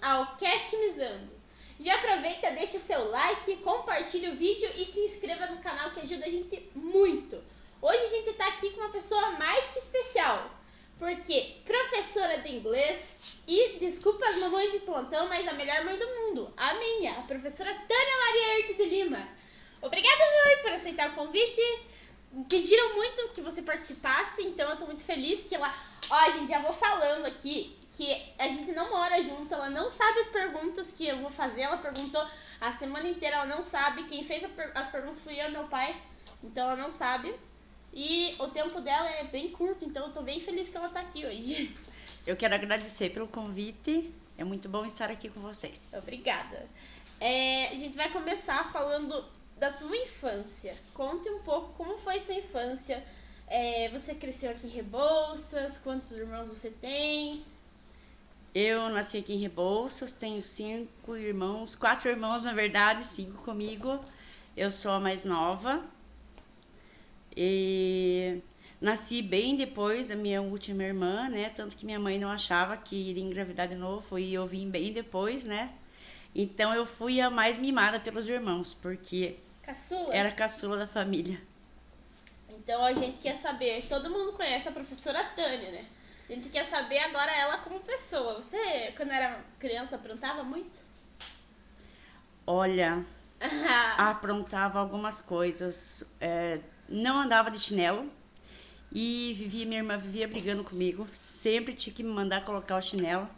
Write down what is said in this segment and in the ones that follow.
ao Castimizando. Já aproveita, deixa seu like, compartilha o vídeo e se inscreva no canal que ajuda a gente muito. Hoje a gente tá aqui com uma pessoa mais que especial, porque professora de inglês e, desculpa as mamães de plantão, mas a melhor mãe do mundo, a minha, a professora Tânia Maria Herto de Lima. Obrigada, mãe, por aceitar o convite. Pediram muito que você participasse, então eu tô muito feliz que ela... Ó, gente, já vou falando aqui que a gente não mora junto, ela não sabe as perguntas que eu vou fazer, ela perguntou a semana inteira, ela não sabe, quem fez as perguntas fui eu e meu pai, então ela não sabe. E o tempo dela é bem curto, então eu tô bem feliz que ela tá aqui hoje. Eu quero agradecer pelo convite, é muito bom estar aqui com vocês. Obrigada. A gente vai começar falando da tua infância. Conte um pouco como foi sua infância. Você cresceu aqui em Rebouças? Quantos irmãos você tem? Eu nasci aqui em Rebouças, tenho 5 irmãos, 4 irmãos na verdade, 5 comigo. Eu sou a mais nova e nasci bem depois da minha última irmã, né? Tanto que minha mãe não achava que iria engravidar de novo e eu vim bem depois, né? Então eu fui a mais mimada pelos irmãos, porque Caçula? era a caçula da família. Então a gente quer saber, todo mundo conhece a professora Tânia, né? A gente quer saber agora ela como pessoa. Você, quando era criança, aprontava muito? Olha, aprontava algumas coisas. Não andava de chinelo e minha irmã vivia brigando comigo. Sempre tinha que me mandar colocar o chinelo.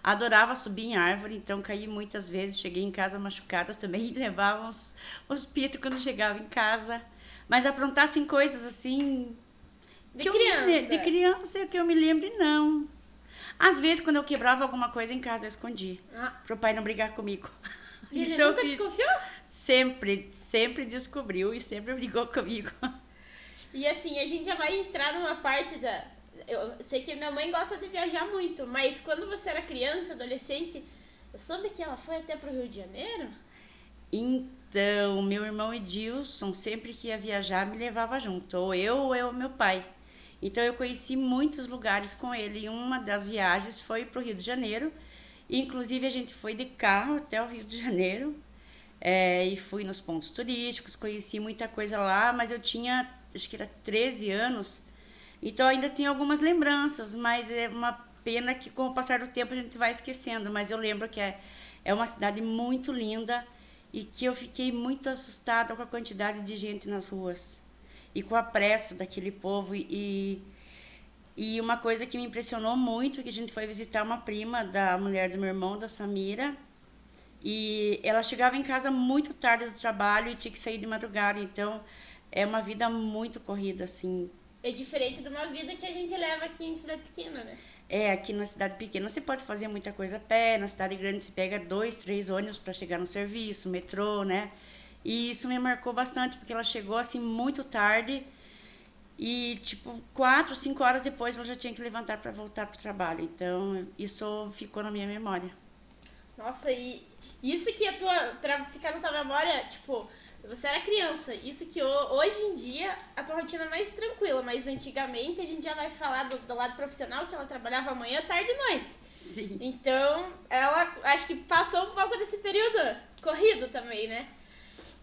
Adorava subir em árvore, então caí muitas vezes. Cheguei em casa machucada também e levava uns pitos quando chegava em casa. Mas aprontassem coisas assim... De criança? De criança, que eu me lembre, não. Às vezes, quando eu quebrava alguma coisa em casa, eu escondi. Pro pai não brigar comigo. E ele nunca desconfiou? Sempre descobriu e sempre brigou comigo. E assim, a gente já vai entrar numa parte da... Eu sei que minha mãe gosta de viajar muito, mas quando você era criança, adolescente, eu soube que ela foi até pro Rio de Janeiro? Então, meu irmão Edilson, sempre que ia viajar, me levava junto. Ou eu, meu pai. Então, eu conheci muitos lugares com ele. E uma das viagens foi pro Rio de Janeiro. Inclusive, a gente foi de carro até o Rio de Janeiro. E fui nos pontos turísticos, conheci muita coisa lá, mas eu tinha, acho que era 13 anos. Então, ainda tenho algumas lembranças, mas é uma pena que com o passar do tempo a gente vai esquecendo. Mas eu lembro que é uma cidade muito linda e que eu fiquei muito assustada com a quantidade de gente nas ruas e com a pressa daquele povo. E uma coisa que me impressionou muito, que a gente foi visitar uma prima da mulher do meu irmão, da Samira, e ela chegava em casa muito tarde do trabalho e tinha que sair de madrugada. Então, é uma vida muito corrida, assim. É diferente de uma vida que a gente leva aqui em cidade pequena, né? Aqui na cidade pequena você pode fazer muita coisa a pé, na cidade grande você pega 2, 3 ônibus para chegar no serviço, metrô, né? E isso me marcou bastante, porque ela chegou assim muito tarde e tipo 4, 5 horas depois ela já tinha que levantar para voltar pro trabalho. Então isso ficou na minha memória. Nossa, e isso que pra ficar na tua memória, tipo, você era criança, isso que hoje em dia a tua rotina é mais tranquila, mas antigamente a gente já vai falar do lado profissional, que ela trabalhava manhã, tarde e noite. Sim. Então, ela acho que passou um pouco desse período corrido também, né?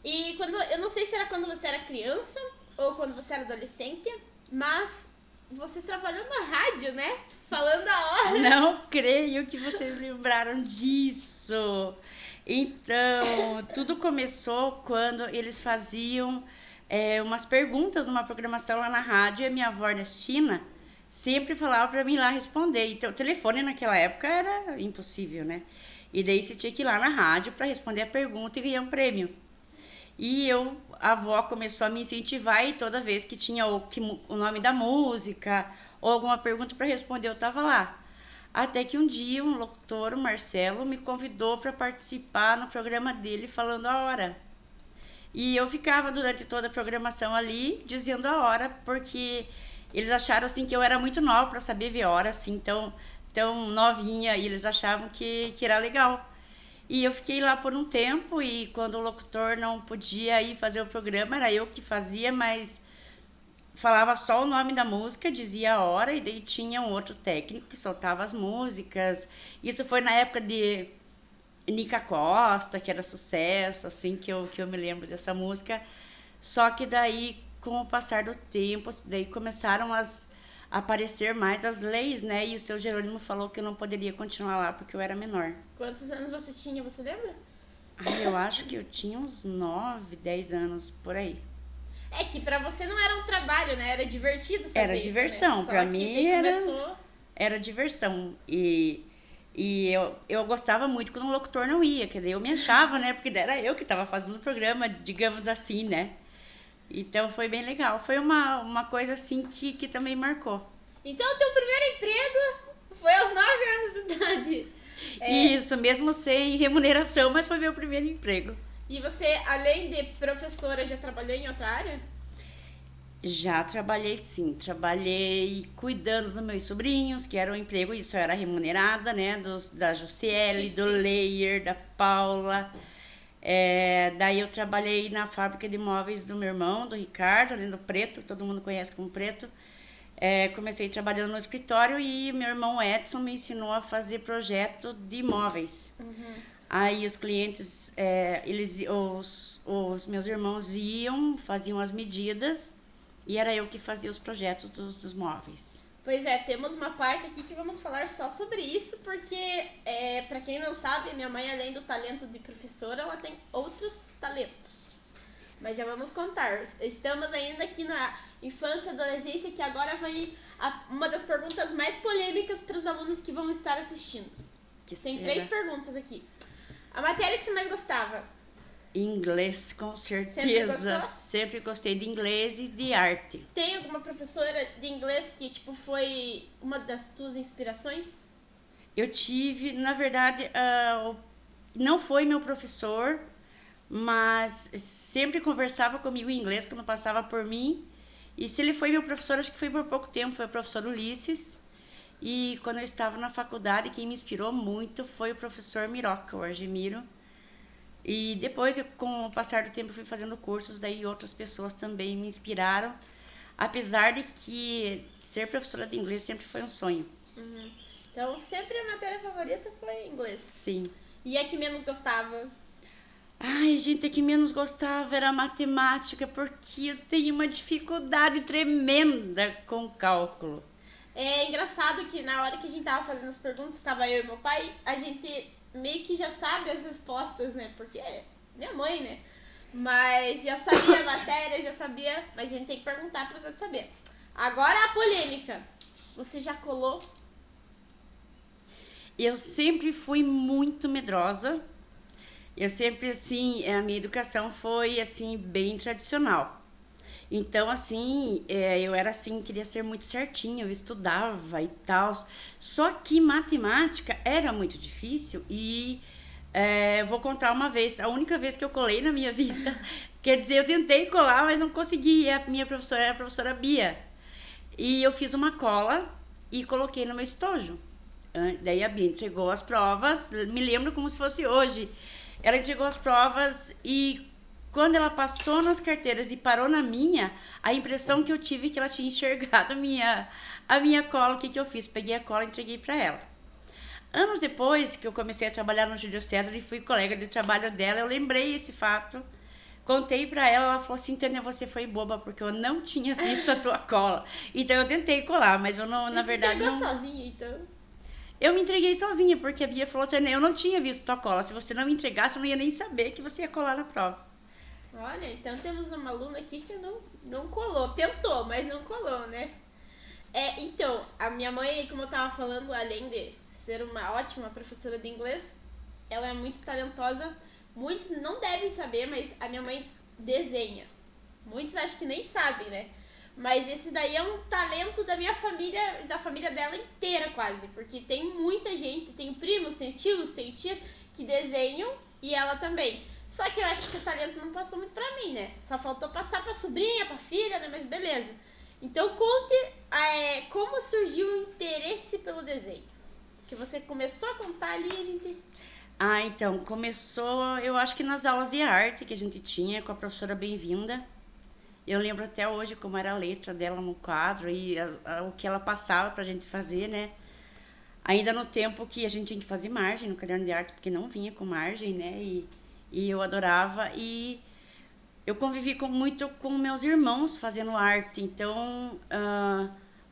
E eu não sei se era quando você era criança ou quando você era adolescente, mas você trabalhou na rádio, né? Falando a hora. Não creio que vocês lembraram disso. Então, tudo começou quando eles faziam umas perguntas numa programação lá na rádio e a minha avó Ernestina sempre falava para mim ir lá responder. Então, o telefone naquela época era impossível, né? E daí você tinha que ir lá na rádio para responder a pergunta e ganhar um prêmio. E a avó começou a me incentivar e toda vez que tinha o nome da música ou alguma pergunta para responder, eu estava lá. Até que um dia um locutor, o Marcelo, me convidou para participar no programa dele falando a hora. E eu ficava durante toda a programação ali dizendo a hora, porque eles acharam assim que eu era muito nova para saber ver hora, assim, tão novinha, e eles achavam que era legal. E eu fiquei lá por um tempo e quando o locutor não podia ir fazer o programa, era eu que fazia, mas falava só o nome da música, dizia a hora, e daí tinha um outro técnico que soltava as músicas. Isso foi na época Nica Costa, que era sucesso, assim, que eu me lembro dessa música. Só que daí, com o passar do tempo, daí começaram a aparecer mais as leis, né? E o seu Jerônimo falou que eu não poderia continuar lá porque eu era menor. Quantos anos você tinha, você lembra? Eu acho que eu tinha uns 9, 10 anos, por aí. É que pra você não era um trabalho, né? Era divertido fazer Era isso, diverão, né? pra Só que mim daí começou... era diversão. E eu gostava muito quando o locutor não ia, que daí eu me achava, né? Porque daí era eu que estava fazendo o programa, digamos assim, né? Então foi bem legal. Foi uma coisa assim que também marcou. Então o teu primeiro emprego foi aos 9 anos de idade. Isso, mesmo sem remuneração, mas foi meu primeiro emprego. E você, além de professora, já trabalhou em outra área? Já trabalhei sim, trabalhei cuidando dos meus sobrinhos, que era um emprego, isso eu era remunerada, né? Da Jussiele, do Leyer, da Paula. Daí eu trabalhei na fábrica de móveis do meu irmão, do Ricardo, ali no Preto, todo mundo conhece como Preto. Comecei trabalhando no escritório e meu irmão Edson me ensinou a fazer projeto de móveis. Aí os clientes, os meus irmãos iam, faziam as medidas e era eu que fazia os projetos dos móveis. Pois é, temos uma parte aqui que vamos falar só sobre isso, porque, pra quem não sabe, minha mãe, além do talento de professora, ela tem outros talentos. Mas já vamos contar. Estamos ainda aqui na infância e adolescência, que agora vai uma das perguntas mais polêmicas para os alunos que vão estar assistindo. Tem 3 perguntas aqui. A matéria que você mais gostava? Inglês, com certeza. Sempre gostei de inglês e de arte. Tem alguma professora de inglês que, tipo, foi uma das tuas inspirações? Eu tive, na verdade, não foi meu professor, mas sempre conversava comigo em inglês quando passava por mim. E se ele foi meu professor, acho que foi por pouco tempo, foi o professor Ulisses. E quando eu estava na faculdade, quem me inspirou muito foi o professor Miroca, o Argemiro. E depois, com o passar do tempo, fui fazendo cursos, daí outras pessoas também me inspiraram. Apesar de que ser professora de inglês sempre foi um sonho. Então, sempre a matéria favorita foi inglês. Sim. E a que menos gostava? Ai, gente, a que menos gostava era matemática, porque eu tenho uma dificuldade tremenda com cálculo. É engraçado que na hora que a gente tava fazendo as perguntas, estava eu e meu pai, a gente meio que já sabe as respostas, né? Porque é minha mãe, né? Mas já sabia a matéria, já sabia, mas a gente tem que perguntar para os outros saber. Agora a polêmica. Você já colou? Eu sempre fui muito medrosa. Eu sempre, assim, a minha educação foi, assim, bem tradicional. Então, assim, eu era assim, queria ser muito certinha, eu estudava e tal. Só que matemática era muito difícil e vou contar uma vez, a única vez que eu colei na minha vida. Quer dizer, eu tentei colar, mas não consegui. A minha professora era a professora Bia. E eu fiz uma cola e coloquei no meu estojo. Daí a Bia entregou as provas, me lembro como se fosse hoje. Ela entregou as provas e quando ela passou nas carteiras e parou na minha, a impressão que eu tive é que ela tinha enxergado a minha cola. O que eu fiz? Peguei a cola e entreguei para ela. Anos depois que eu comecei a trabalhar no Júlio César e fui colega de trabalho dela, eu lembrei esse fato, contei para ela, ela falou assim, Tânia, você foi boba, porque eu não tinha visto a tua cola. Então eu tentei colar, mas eu não, Você na verdade não... não... sozinha, então? Eu me entreguei sozinha, porque a Bia falou, Tânia, eu não tinha visto tua cola, se você não me entregasse, eu não ia nem saber que você ia colar na prova. Olha, então temos uma aluna aqui que não colou. Tentou, mas não colou, né? Então, a minha mãe, como eu tava falando, além de ser uma ótima professora de inglês, ela é muito talentosa. Muitos não devem saber, mas a minha mãe desenha. Muitos acho que nem sabem, né? Mas esse daí é um talento da minha família, da família dela inteira quase. Porque tem muita gente, tem primos, tem tios, tem tias que desenham e ela também. Só que eu acho que esse talento não passou muito pra mim, né? Só faltou passar pra sobrinha, pra filha, né? Mas beleza. Então conte como surgiu o interesse pelo desenho. Que você começou a contar ali e a gente... Então, começou, eu acho que nas aulas de arte que a gente tinha com a professora Bem-vinda. Eu lembro até hoje como era a letra dela no quadro e o que ela passava pra gente fazer, né? Ainda no tempo que a gente tinha que fazer margem no caderno de arte, porque não vinha com margem, né? E eu adorava. E eu convivi muito com meus irmãos fazendo arte. Então,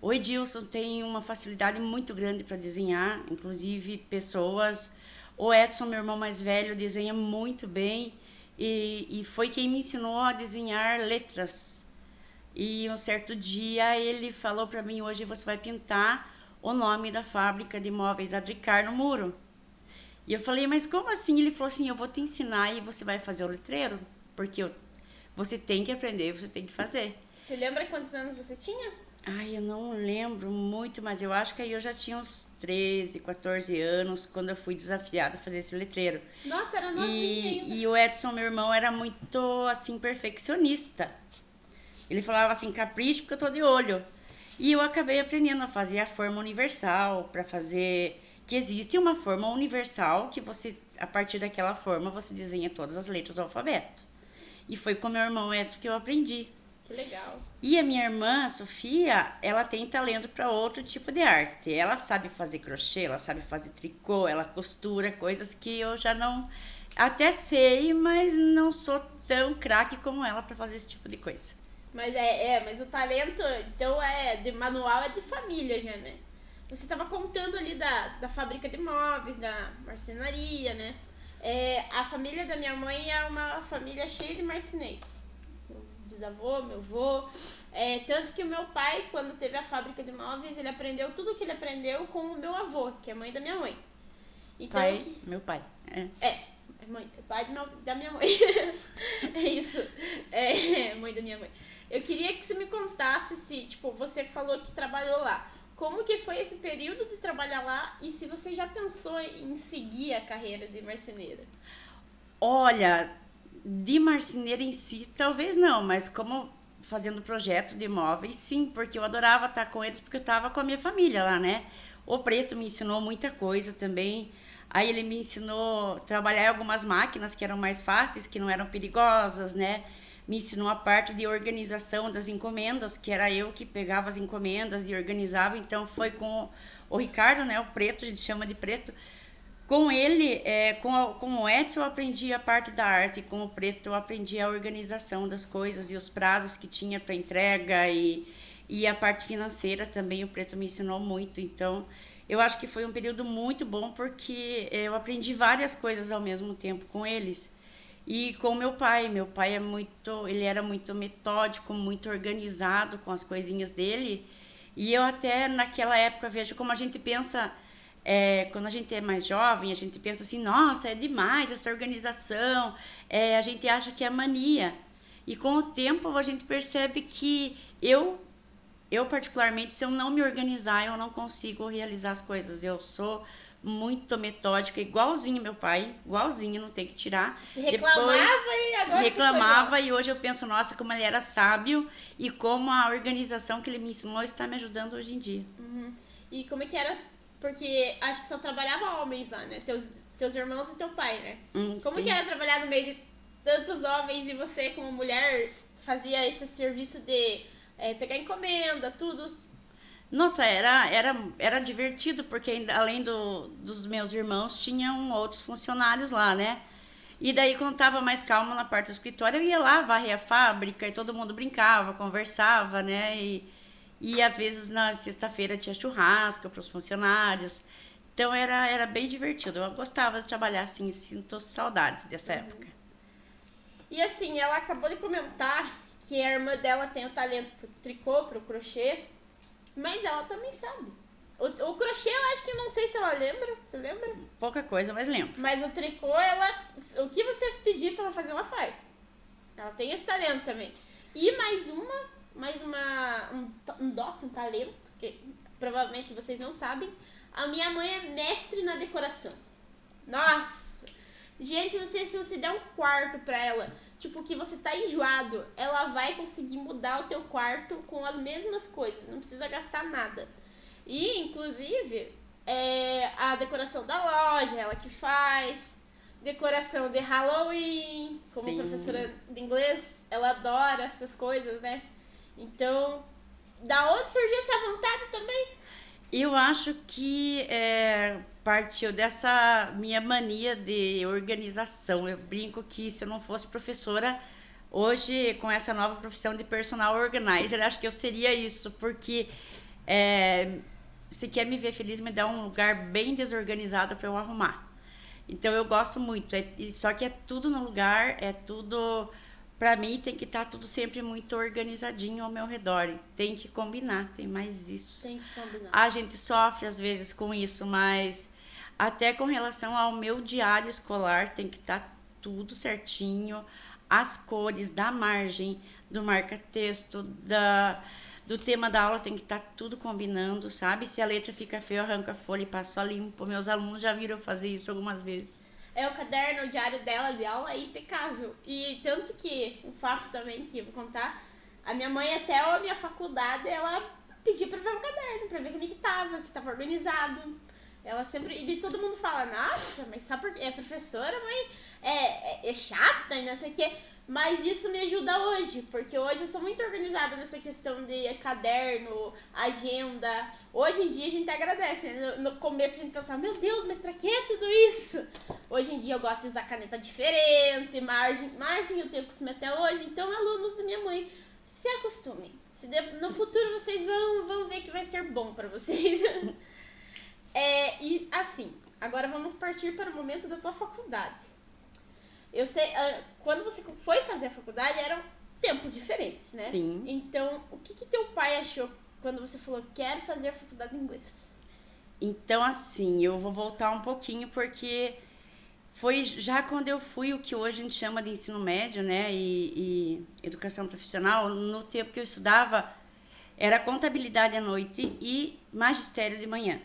o Edilson tem uma facilidade muito grande para desenhar, inclusive pessoas. O Edson, meu irmão mais velho, desenha muito bem. E foi quem me ensinou a desenhar letras. E um certo dia ele falou para mim: hoje você vai pintar o nome da fábrica de móveis Adricar no muro. E eu falei: mas como assim? Ele falou assim: eu vou te ensinar e você vai fazer o letreiro, porque você tem que aprender, você tem que fazer. Você lembra quantos anos você tinha? Ai, eu não lembro muito, mas eu acho que aí eu já tinha uns 13, 14 anos quando eu fui desafiada a fazer esse letreiro. Nossa, era novinha ainda. E o Edson, meu irmão, era muito, assim, perfeccionista. Ele falava assim: capricho porque eu tô de olho. E eu acabei aprendendo a fazer a forma universal, para fazer... que existe uma forma universal que você, a partir daquela forma, você desenha todas as letras do alfabeto. E foi com meu irmão Edson que eu aprendi. Que legal. E a minha irmã, a Sofia, ela tem talento para outro tipo de arte. Ela sabe fazer crochê, ela sabe fazer tricô, ela costura coisas que eu já não... até sei, mas não sou tão craque como ela para fazer esse tipo de coisa. Mas mas o talento, então, de manual, é de família já, né? Você estava contando ali da fábrica de móveis, da marcenaria, né? A família da minha mãe é uma família cheia de marceneiros. Meu bisavô, meu avô. Tanto que o meu pai, quando teve a fábrica de móveis, ele aprendeu tudo o que ele aprendeu com o meu avô, que é mãe da minha mãe. Então, Meu pai. Pai da minha mãe. É isso. Mãe da minha mãe. Eu queria que você me contasse se, tipo, você falou que trabalhou lá. Como que foi esse período de trabalhar lá e se você já pensou em seguir a carreira de marceneira? Olha, de marceneira em si, talvez não, mas como fazendo projeto de imóveis, sim, porque eu adorava estar com eles, porque eu estava com a minha família lá, né? O Preto me ensinou muita coisa também. Aí ele me ensinou a trabalhar em algumas máquinas que eram mais fáceis, que não eram perigosas, né? Me ensinou a parte de organização das encomendas, que era eu que pegava as encomendas e organizava. Então foi com o Ricardo, né? O Preto, a gente chama de Preto. Com ele, com o Edson, eu aprendi a parte da arte, com o Preto eu aprendi a organização das coisas e os prazos que tinha para entrega e a parte financeira também, o Preto me ensinou muito. Então, eu acho que foi um período muito bom porque eu aprendi várias coisas ao mesmo tempo com eles. E com meu pai ele era muito metódico, muito organizado com as coisinhas dele. E eu até naquela época vejo como a gente pensa... quando a gente é mais jovem, a gente pensa assim: nossa, é demais essa organização, a gente acha que é mania. E com o tempo a gente percebe que eu particularmente, se eu não me organizar, eu não consigo realizar as coisas. Eu sou muito metódica, igualzinho meu pai, igualzinho, não tem que tirar. Reclamava e agora reclamava e hoje eu penso: nossa, como ele era sábio e como a organização que ele me ensinou está me ajudando hoje em dia. Uhum. E como é que era? Porque acho que só trabalhava homens lá, né? Teus irmãos e teu pai, né? Como Sim. que era trabalhar no meio de tantos homens e você, como mulher, fazia esse serviço de pegar encomenda, tudo? Nossa, era divertido, porque além dos meus irmãos, tinham outros funcionários lá, né? E daí, quando tava mais calmo na parte do escritório, eu ia lá, varrer a fábrica e todo mundo brincava, conversava, né? E às vezes na sexta-feira tinha churrasco para os funcionários. Então era bem divertido. Eu gostava de trabalhar assim, sinto saudades dessa época. E assim, ela acabou de comentar que a irmã dela tem o talento pro tricô, pro crochê, mas ela também sabe. O crochê eu acho que não sei se ela lembra, você lembra? Pouca coisa, mas lembro. Mas o tricô, o que você pedir pra ela fazer, ela faz. Ela tem esse talento também. E um dom, um talento, que provavelmente vocês não sabem. A minha mãe é mestre na decoração. Nossa! Gente, se você der um quarto pra ela, tipo, que você tá enjoado, ela vai conseguir mudar o teu quarto com as mesmas coisas. Não precisa gastar nada. E, inclusive, a decoração da loja, ela que faz. Decoração de Halloween, como Sim. professora de inglês, ela adora essas coisas, né? Então, da onde surgiu essa vontade também? Eu acho que partiu dessa minha mania de organização. Eu brinco que se eu não fosse professora, hoje, com essa nova profissão de personal organizer, acho que eu seria isso, porque se quer me ver feliz, me dá um lugar bem desorganizado para eu arrumar. Então eu gosto muito, só que é tudo no lugar, é tudo. Pra mim tem que estar tudo sempre muito organizadinho ao meu redor. Tem que combinar, tem mais isso. Tem que combinar. A gente sofre às vezes com isso, mas até com relação ao meu diário escolar tem que estar tudo certinho. As cores da margem, do marca-texto, do tema da aula tem que estar tudo combinando, sabe? Se a letra fica feia, arranca a folha e passa só limpo. Meus alunos já viram fazer isso algumas vezes. O caderno, o diário dela de aula é impecável. E tanto que, um fato também que eu vou contar, a minha mãe até a minha faculdade, ela pediu pra ver o caderno, pra ver como é que tava, se tava organizado. Ela sempre, e todo mundo fala, nossa, mas só porque é professora, mãe, é chata e não sei o quê. Mas isso me ajuda hoje, porque hoje eu sou muito organizada nessa questão de caderno, agenda. Hoje em dia a gente agradece, né? No começo a gente pensava, meu Deus, mas pra que tudo isso? Hoje em dia eu gosto de usar caneta diferente, margem eu tenho costume até hoje. Então, alunos da minha mãe, se acostumem. No futuro vocês vão ver que vai ser bom pra vocês. E assim, agora vamos partir para o momento da tua faculdade. Eu sei, quando você foi fazer a faculdade, eram tempos diferentes, né? Sim. Então, o que teu pai achou quando você falou, quero fazer a faculdade de inglês? Então, assim, eu vou voltar um pouquinho, porque foi já quando eu fui o que hoje a gente chama de ensino médio, né, e educação profissional. No tempo que eu estudava, era contabilidade à noite e magistério de manhã.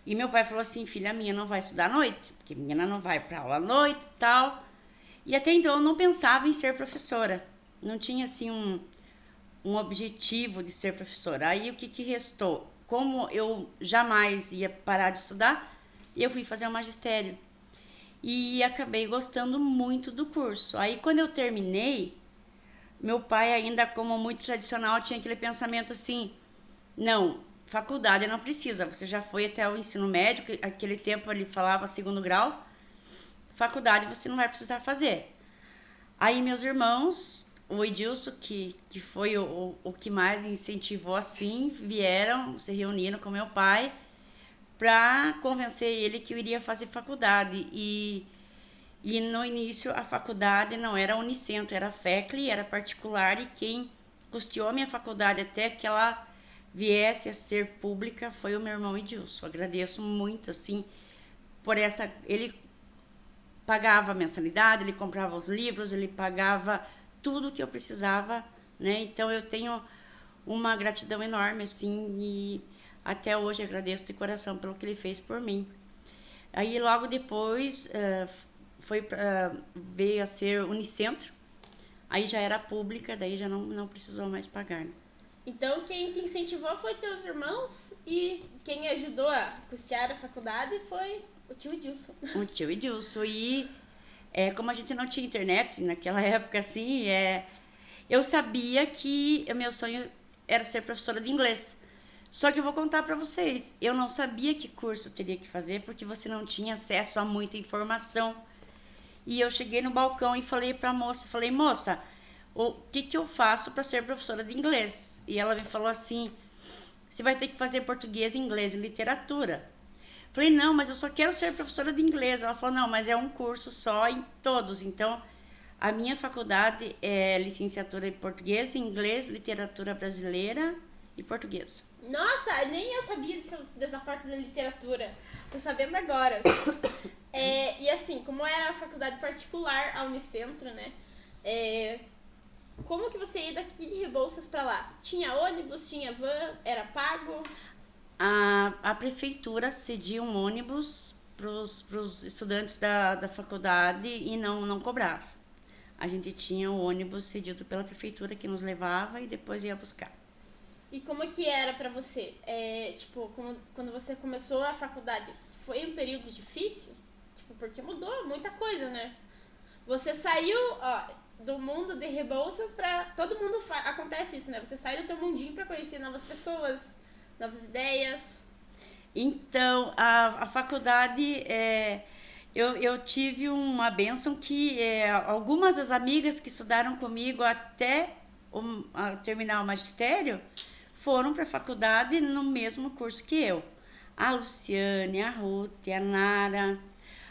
E meu pai falou assim, filha minha não vai estudar à noite, porque menina não vai para aula à noite e tal. E até então eu não pensava em ser professora. Não tinha, assim, um objetivo de ser professora. Aí o que restou? Como eu jamais ia parar de estudar, eu fui fazer o magistério. E acabei gostando muito do curso. Aí quando eu terminei, meu pai ainda, como muito tradicional, tinha aquele pensamento assim, não, faculdade não precisa, você já foi até o ensino médio, que aquele tempo ele falava segundo grau, faculdade você não vai precisar fazer. Aí meus irmãos, o Edilson, que foi o que mais incentivou assim, vieram, se reuniram com meu pai para convencer ele que eu iria fazer faculdade. E no início a faculdade não era Unicentro, era FECLI, era particular, e quem custeou a minha faculdade até que ela viesse a ser pública foi o meu irmão Edilson. Agradeço muito, assim, por essa... Ele pagava a mensalidade, ele comprava os livros, ele pagava tudo que eu precisava, né? Então eu tenho uma gratidão enorme, assim, e até hoje agradeço de coração pelo que ele fez por mim. Aí logo depois veio a ser Unicentro, aí já era pública, daí já não precisou mais pagar, né? Então quem te incentivou foi teus irmãos, e quem ajudou a custear a faculdade foi o tio Edilson. O tio Edilson. E como a gente não tinha internet naquela época, assim, eu sabia que o meu sonho era ser professora de inglês. Só que eu vou contar para vocês, eu não sabia que curso eu teria que fazer, porque você não tinha acesso a muita informação. E eu cheguei no balcão e falei para a moça, moça, o que eu faço para ser professora de inglês? E ela me falou assim, você vai ter que fazer português, inglês e literatura. Falei, não, mas eu só quero ser professora de inglês. Ela falou, não, mas é um curso só em todos. Então, a minha faculdade é licenciatura em português, inglês, literatura brasileira e português. Nossa, nem eu sabia dessa parte da literatura. Tô sabendo agora. E assim, como era a faculdade particular, a Unicentro, né? Como que você ia daqui de Rebouças pra lá? Tinha ônibus, tinha van, era pago? A prefeitura cedia um ônibus para os estudantes da faculdade e não cobrava. A gente tinha um ônibus cedido pela prefeitura que nos levava e depois ia buscar. E como que era pra você? Quando você começou a faculdade, foi um período difícil? Porque mudou muita coisa, né? Você saiu, do mundo de Rebouças pra... Todo mundo acontece isso, né? Você sai do teu mundinho pra conhecer novas pessoas, novas ideias. Então, a faculdade, eu tive uma bênção que algumas das amigas que estudaram comigo até terminar o magistério foram para a faculdade no mesmo curso que eu. A Luciane, a Ruth, a Nara.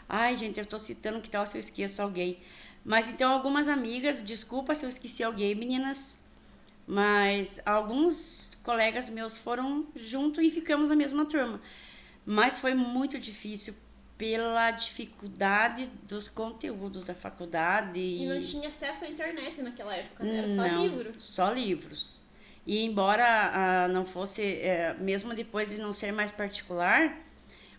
Ai, gente, eu estou citando, que tal se eu esqueço alguém. Mas então, algumas amigas, desculpa se eu esqueci alguém, meninas, mas alguns colegas meus foram junto e ficamos na mesma turma. Mas foi muito difícil pela dificuldade dos conteúdos da faculdade. E não tinha acesso à internet naquela época, né? Era só Não, livro. só livros. E embora não fosse, mesmo depois de não ser mais particular,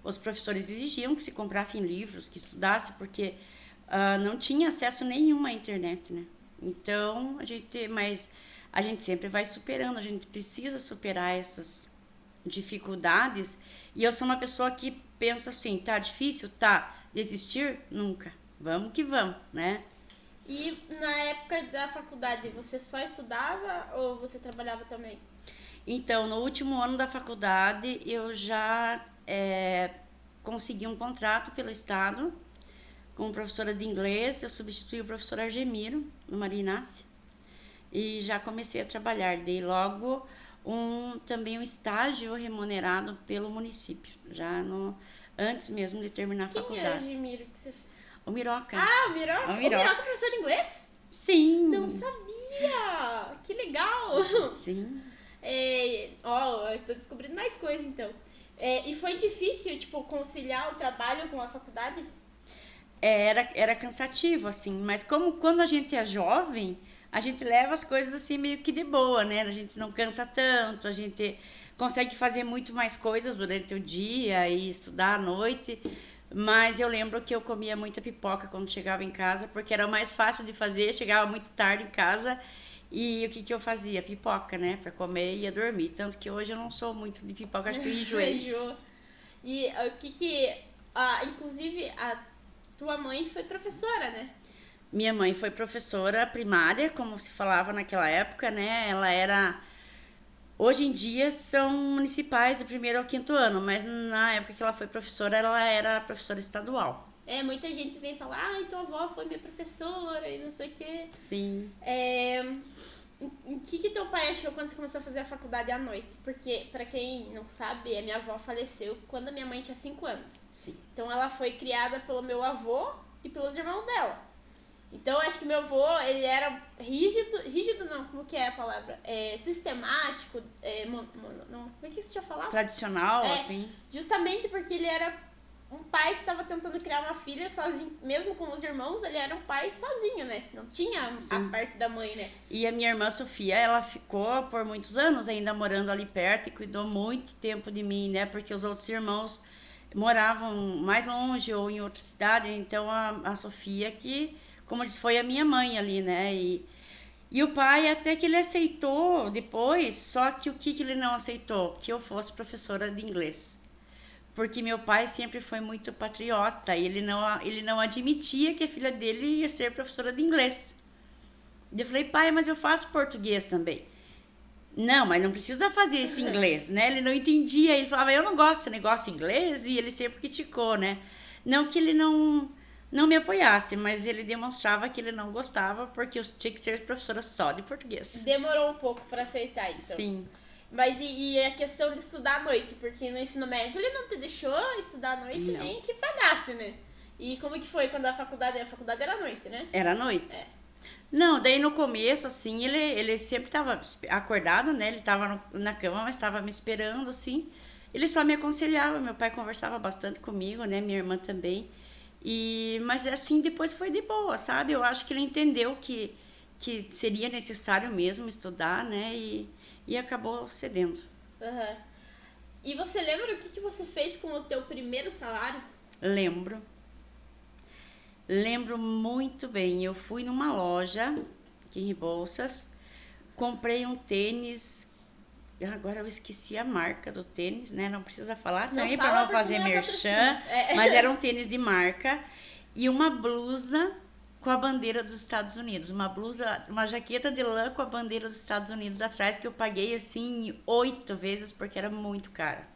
os professores exigiam que se comprassem livros, que estudasse, porque não tinha acesso nenhum à internet, né? Então, mas a gente sempre vai superando, a gente precisa superar essas dificuldades. E eu sou uma pessoa que pensa assim, tá difícil? Tá. Desistir? Nunca. Vamos que vamos, né? E na época da faculdade, você só estudava ou você trabalhava também? Então, no último ano da faculdade, eu já consegui um contrato pelo Estado como professora de inglês. Eu substituí o professor Argemiro, no Maria Inácia, e já comecei a trabalhar. Dei logo também um estágio remunerado pelo município, já antes mesmo de terminar a faculdade. Quem era o Argemiro que você... O Miroca. Ah, o Miroca? O Miroca é professor de inglês? Sim. Não sabia! Que legal! Sim. Eu tô descobrindo mais coisas, então. E foi difícil, tipo, conciliar o trabalho com a faculdade? Era cansativo, assim, mas quando a gente é jovem, a gente leva as coisas assim meio que de boa, né? A gente não cansa tanto, a gente consegue fazer muito mais coisas durante o dia e estudar à noite. Mas eu lembro que eu comia muita pipoca quando chegava em casa, porque era o mais fácil de fazer, chegava muito tarde em casa e o que eu fazia? Pipoca, né? Pra comer e ia dormir. Tanto que hoje eu não sou muito de pipoca, acho que eu enjoei. Enjoou. E inclusive, a tua mãe foi professora, né? Minha mãe foi professora primária, como se falava naquela época, né? Ela era... Hoje em dia são municipais do 1º ao 5º ano, mas na época que ela foi professora, ela era professora estadual. Muita gente vem falar, tua avó foi minha professora e não sei o quê. Sim. O que teu pai achou quando você começou a fazer a faculdade à noite? Porque, pra quem não sabe, a minha avó faleceu quando a minha mãe tinha 5 anos. Sim. Então ela foi criada pelo meu avô e pelos irmãos dela. Então, acho que meu avô, ele era rígido não, como que é a palavra? Sistemático, não, como é que você tinha falado? Tradicional, assim. Justamente porque ele era um pai que estava tentando criar uma filha sozinho, mesmo com os irmãos, ele era um pai sozinho, né? Não tinha a parte da mãe, né? E a minha irmã Sofia, ela ficou por muitos anos ainda morando ali perto e cuidou muito tempo de mim, né? Porque os outros irmãos moravam mais longe ou em outra cidade, então a Sofia que... Como eu disse, foi a minha mãe ali, né? E o pai até que ele aceitou depois, só que o que ele não aceitou? Que eu fosse professora de inglês. Porque meu pai sempre foi muito patriota e ele não admitia que a filha dele ia ser professora de inglês. Eu falei, pai, mas eu faço português também. Não, mas não precisa fazer esse inglês, né? Ele não entendia, ele falava, eu não gosto desse negócio de inglês, e ele sempre criticou, né? Não que ele não me apoiasse, mas ele demonstrava que ele não gostava, porque eu tinha que ser professora só de português. Demorou um pouco para aceitar, então. Sim. Mas e a questão de estudar à noite? Porque no ensino médio ele não te deixou estudar à noite nem que pagasse, né? E como que foi quando a faculdade era à noite, né? Era à noite. Não, daí no começo, assim, ele sempre estava acordado, né? Ele estava na cama, mas estava me esperando, assim. Ele só me aconselhava, meu pai conversava bastante comigo, né? Minha irmã também. Mas assim, depois foi de boa, sabe? Eu acho que ele entendeu que seria necessário mesmo estudar, né? E acabou cedendo. Uhum. E você lembra o que você fez com o teu primeiro salário? Lembro muito bem. Eu fui numa loja aqui em Rebouças, comprei um tênis. Agora eu esqueci a marca do tênis, né? Não precisa falar também para não fazer merchan. Mas era um tênis de marca e uma blusa com a bandeira dos Estados Unidos. Uma jaqueta de lã com a bandeira dos Estados Unidos atrás, que eu paguei assim 8 vezes porque era muito cara.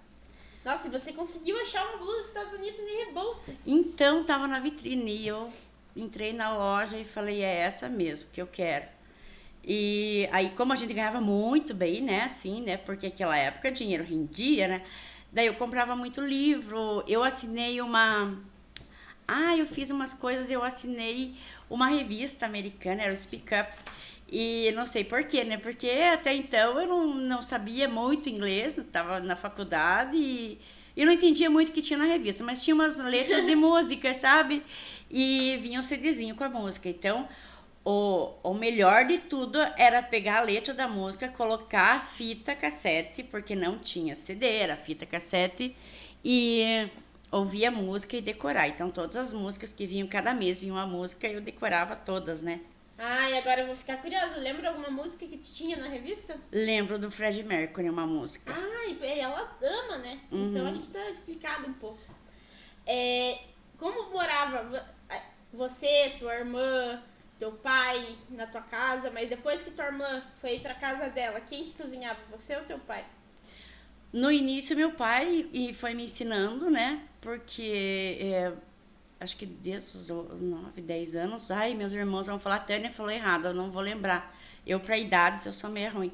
Nossa, e você conseguiu achar uma blusa dos Estados Unidos em Rebouças? Então, tava na vitrine e eu entrei na loja e falei, é essa mesmo que eu quero. E aí, como a gente ganhava muito bem, né, assim, né, porque naquela época dinheiro rendia, né, daí eu comprava muito livro, eu assinei uma... Ah, eu fiz umas coisas, eu assinei uma revista americana, era o Speak Up, e não sei por quê, né, porque até então eu não sabia muito inglês, estava na faculdade e eu não entendia muito o que tinha na revista, mas tinha umas letras de música, sabe, e vinha um CDzinho com a música, então... O melhor de tudo era pegar a letra da música, colocar a fita cassete, porque não tinha CD, era fita cassete, e ouvir a música e decorar. Então, todas as músicas que vinham, cada mês vinha uma música, eu decorava todas, né? Ah, e agora eu vou ficar curiosa. Lembra alguma música que tinha na revista? Lembro do Freddie Mercury, uma música. Ah, e ela ama, né? Então acho que tá explicado um pouco. Como morava você, tua irmã, teu pai na tua casa, mas depois que tua irmã foi pra casa dela, quem que cozinhava? Você ou teu pai? No início, meu pai foi me ensinando, né? Porque acho que desde os 9, 10 anos, ai, meus irmãos vão falar, Tânia falou errado, eu não vou lembrar. Eu, para idades, eu sou meio ruim.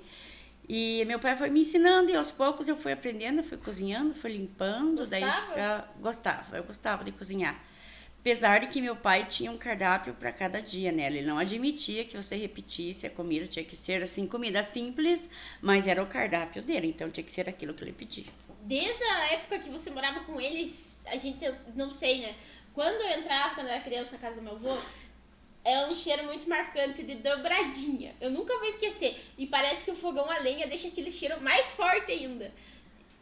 E meu pai foi me ensinando e aos poucos eu fui aprendendo, fui cozinhando, fui limpando. Gostava? Daí eu gostava de cozinhar. Apesar de que meu pai tinha um cardápio para cada dia, né? Ele não admitia que você repetisse a comida, tinha que ser assim, comida simples, mas era o cardápio dele, então tinha que ser aquilo que ele pedia. Desde a época que você morava com eles, a gente, não sei, né? Quando eu entrava, quando eu era criança, na casa do meu avô, é um cheiro muito marcante de dobradinha. Eu nunca vou esquecer. E parece que o fogão a lenha deixa aquele cheiro mais forte ainda.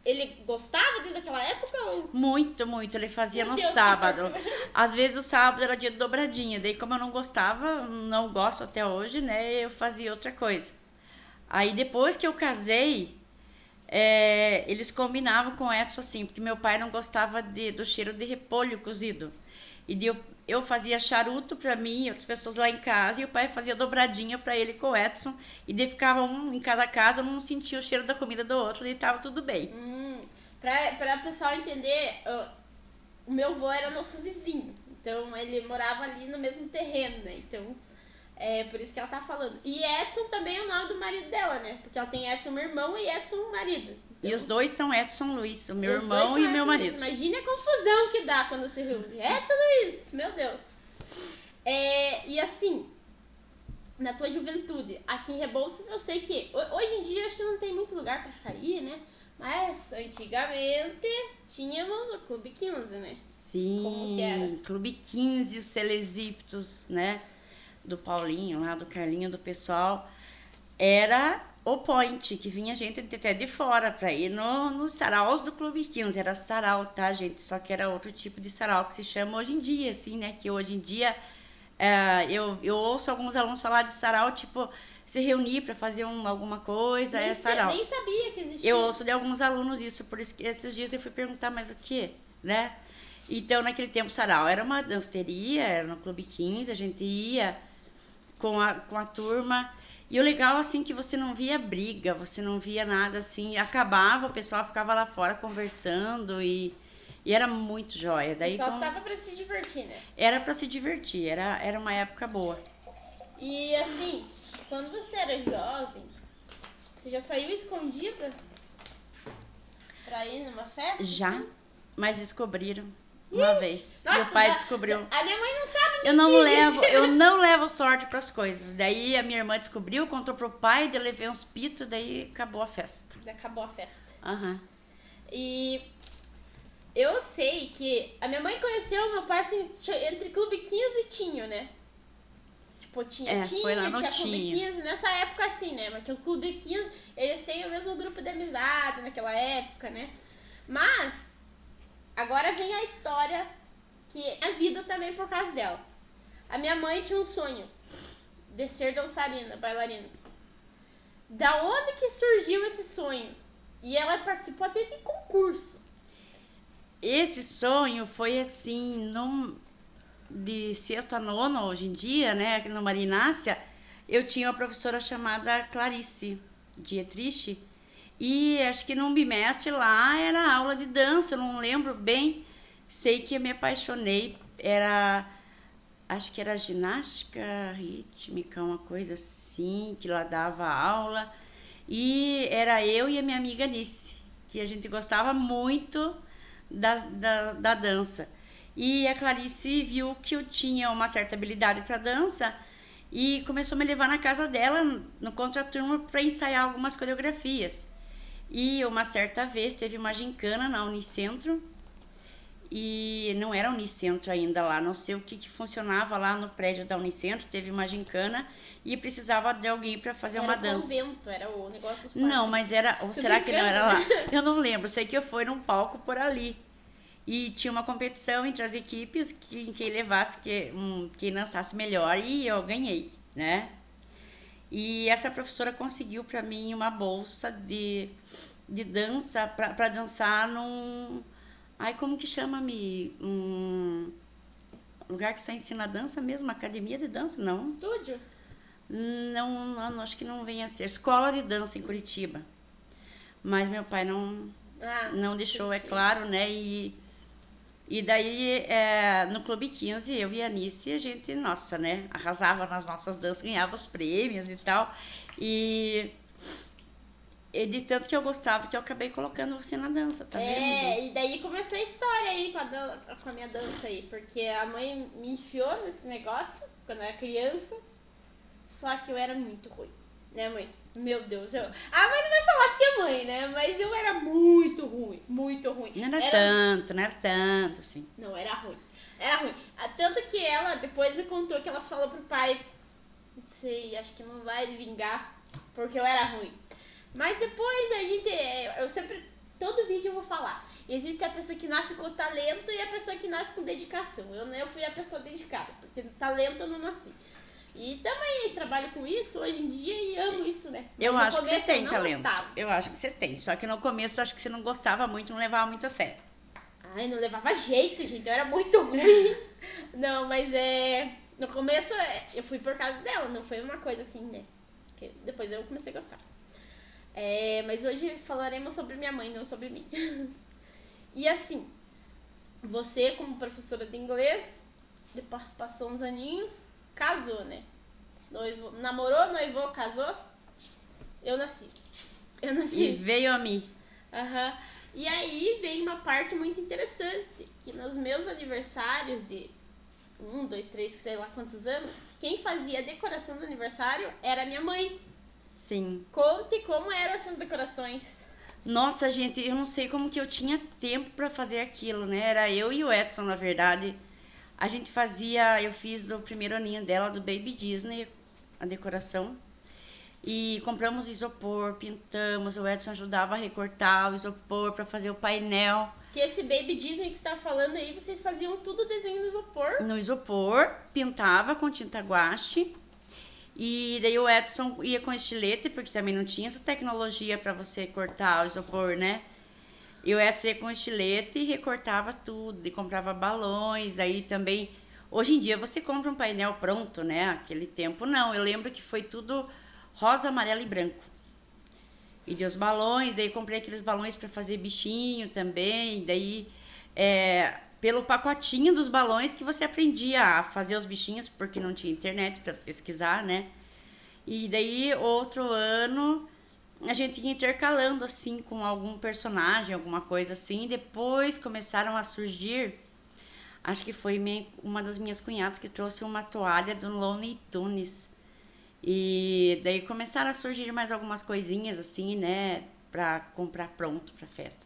Ele gostava desde aquela época? Ou... Muito, muito. Ele fazia Meu no Deus, sábado. Às vezes o sábado era dia de dobradinha. Daí, como eu não gostava, não gosto até hoje, né? Eu fazia outra coisa. Aí, depois que eu casei, eles combinavam com o Edson assim, porque meu pai não gostava do cheiro de repolho cozido. E eu fazia charuto pra mim e outras pessoas lá em casa, e o pai fazia dobradinha pra ele com o Edson, e daí ficava um em cada casa, um não sentia o cheiro da comida do outro, e tava tudo bem. Pra pessoal entender, o meu avô era nosso vizinho, então ele morava ali no mesmo terreno, né? Então, é por isso que ela tá falando. E Edson também é o nome do marido dela, né? Porque ela tem Edson, meu irmão, e Edson, marido. Então, e os dois são Edson Luiz, o meu irmão e meu marido. Imagine a confusão que dá quando se reúne. Edson Luiz, meu Deus. E assim, na tua juventude, aqui em Rebouças, eu sei que hoje em dia acho que não tem muito lugar pra sair, né? Mas antigamente tínhamos o Clube 15, né? Sim, como que era? Clube 15, os Celesíptos, né? Do Paulinho lá, do Carlinho, do pessoal. Era o point, que vinha gente até de fora pra ir nos saraus do Clube 15. Era sarau, tá, gente? Só que era outro tipo de sarau que se chama hoje em dia, assim, né? Que hoje em dia eu ouço alguns alunos falar de sarau, tipo, se reunir pra fazer alguma coisa, é sarau. Nem sabia que existia. Eu ouço de alguns alunos isso, por isso que esses dias eu fui perguntar, mas o quê, né? Então, naquele tempo, sarau era uma danceteria, era no Clube 15, a gente ia com a turma. E o legal, assim, que você não via briga, você não via nada, assim. Acabava, o pessoal ficava lá fora conversando e era muito jóia. Daí, Só tava pra se divertir, né? Era pra se divertir, era uma época boa. E assim, quando você era jovem, você já saiu escondida pra ir numa festa? Já, mas descobriram uma vez. Nossa, meu pai descobriu. A minha mãe não sabe mentir, Eu não levo sorte pras coisas. Daí a minha irmã descobriu, contou pro pai, daí eu levei uns pitos, daí acabou a festa. Acabou a festa. Aham. E eu sei que a minha mãe conheceu meu pai assim, entre Clube 15 e Tinho, né? Tipo, tinha foi lá no tinha Clube Tinho. 15, nessa época assim, né? Porque o Clube 15, eles têm o mesmo grupo de amizade naquela época, né? Mas agora vem a história que é vida também por causa dela. A minha mãe tinha um sonho de ser dançarina, bailarina. Da onde que surgiu esse sonho? E ela participou até de concurso. Esse sonho foi assim, de sexto a nono, hoje em dia, né, aqui no Marinácia, eu tinha uma professora chamada Clarice Dietrich, E acho que num bimestre lá era aula de dança, eu não lembro bem. Sei que eu me apaixonei, acho que era ginástica rítmica, uma coisa assim, que lá dava aula. E era eu e a minha amiga Nice, que a gente gostava muito da dança. E a Clarice viu que eu tinha uma certa habilidade para dança e começou a me levar na casa dela, no contraturno, para ensaiar algumas coreografias. E uma certa vez teve uma gincana na Unicentro, e não era Unicentro ainda lá, não sei o que funcionava lá no prédio da Unicentro, teve uma gincana e precisava de alguém para fazer uma dança. Era o convento, era o negócio dos Não, mas era, ou será que não era lá? Eu não lembro, sei que eu fui num palco por ali. E tinha uma competição entre as equipes, quem levasse, quem dançasse melhor, e eu ganhei, né? E essa professora conseguiu para mim uma bolsa de dança, para dançar num... Ai, como que chama-me? Um lugar que só ensina dança mesmo? Academia de dança? Não. Estúdio? Não, acho que não venha a ser. Escola de dança em Curitiba. Mas meu pai não deixou, é claro, né? E daí, no Clube 15, eu e a Anice, a gente, nossa, né? Arrasava nas nossas danças, ganhava os prêmios e tal. E de tanto que eu gostava, que eu acabei colocando você na dança, tá vendo? E daí começou a história aí com a minha dança aí. Porque a mãe me enfiou nesse negócio quando eu era criança. Só que eu era muito ruim, né, mãe? Meu Deus, a mãe não vai falar que é mãe, né? Mas eu era muito ruim, muito ruim. Não era tanto, assim. Não, era ruim. Era ruim. Tanto que ela depois me contou que ela falou pro pai, não sei, acho que não vai vingar, porque eu era ruim. Mas depois eu sempre, todo vídeo eu vou falar. Existe a pessoa que nasce com talento e a pessoa que nasce com dedicação. Eu fui a pessoa dedicada, porque talento eu não nasci. E também trabalho com isso hoje em dia e amo isso, né? Mas eu acho que você tem talento. Gostava. Eu acho que você tem. Só que no começo eu acho que você não gostava muito, não levava muito a sério. Ai, não levava jeito, gente. Eu era muito ruim. Não, mas no começo eu fui por causa dela, não foi uma coisa assim, né? Que depois eu comecei a gostar. Mas hoje falaremos sobre minha mãe, não sobre mim. E assim, você como professora de inglês, depois passou uns aninhos, casou, né? Namorou, noivou, casou. Eu nasci. E veio a mim. Aham. E aí vem uma parte muito interessante, que nos meus aniversários de 1, 2, 3, sei lá quantos anos, quem fazia a decoração do aniversário era minha mãe. Sim. Conte como eram essas decorações. Nossa, gente, eu não sei como que eu tinha tempo pra fazer aquilo, né? Era eu e o Edson, na verdade. A gente eu fiz do primeiro aninho dela, do Baby Disney, a decoração. E compramos isopor, pintamos, o Edson ajudava a recortar o isopor para fazer o painel. Que esse Baby Disney que você tá falando aí, vocês faziam tudo desenho no isopor? No isopor, pintava com tinta guache. E daí o Edson ia com estilete, porque também não tinha essa tecnologia para você cortar o isopor, né? E o Edson ia com estilete e recortava tudo, e comprava balões, aí também... Hoje em dia você compra um painel pronto, né? Aquele tempo não, eu lembro que foi tudo rosa, amarelo e branco. E de os balões, daí comprei aqueles balões para fazer bichinho também, daí pelo pacotinho dos balões que você aprendia a fazer os bichinhos, porque não tinha internet para pesquisar, né? E daí outro ano a gente ia intercalando assim com algum personagem, alguma coisa assim, depois começaram a surgir, acho que foi uma das minhas cunhadas que trouxe uma toalha do Looney Tunes. E daí começaram a surgir mais algumas coisinhas assim, né, pra comprar pronto pra festa.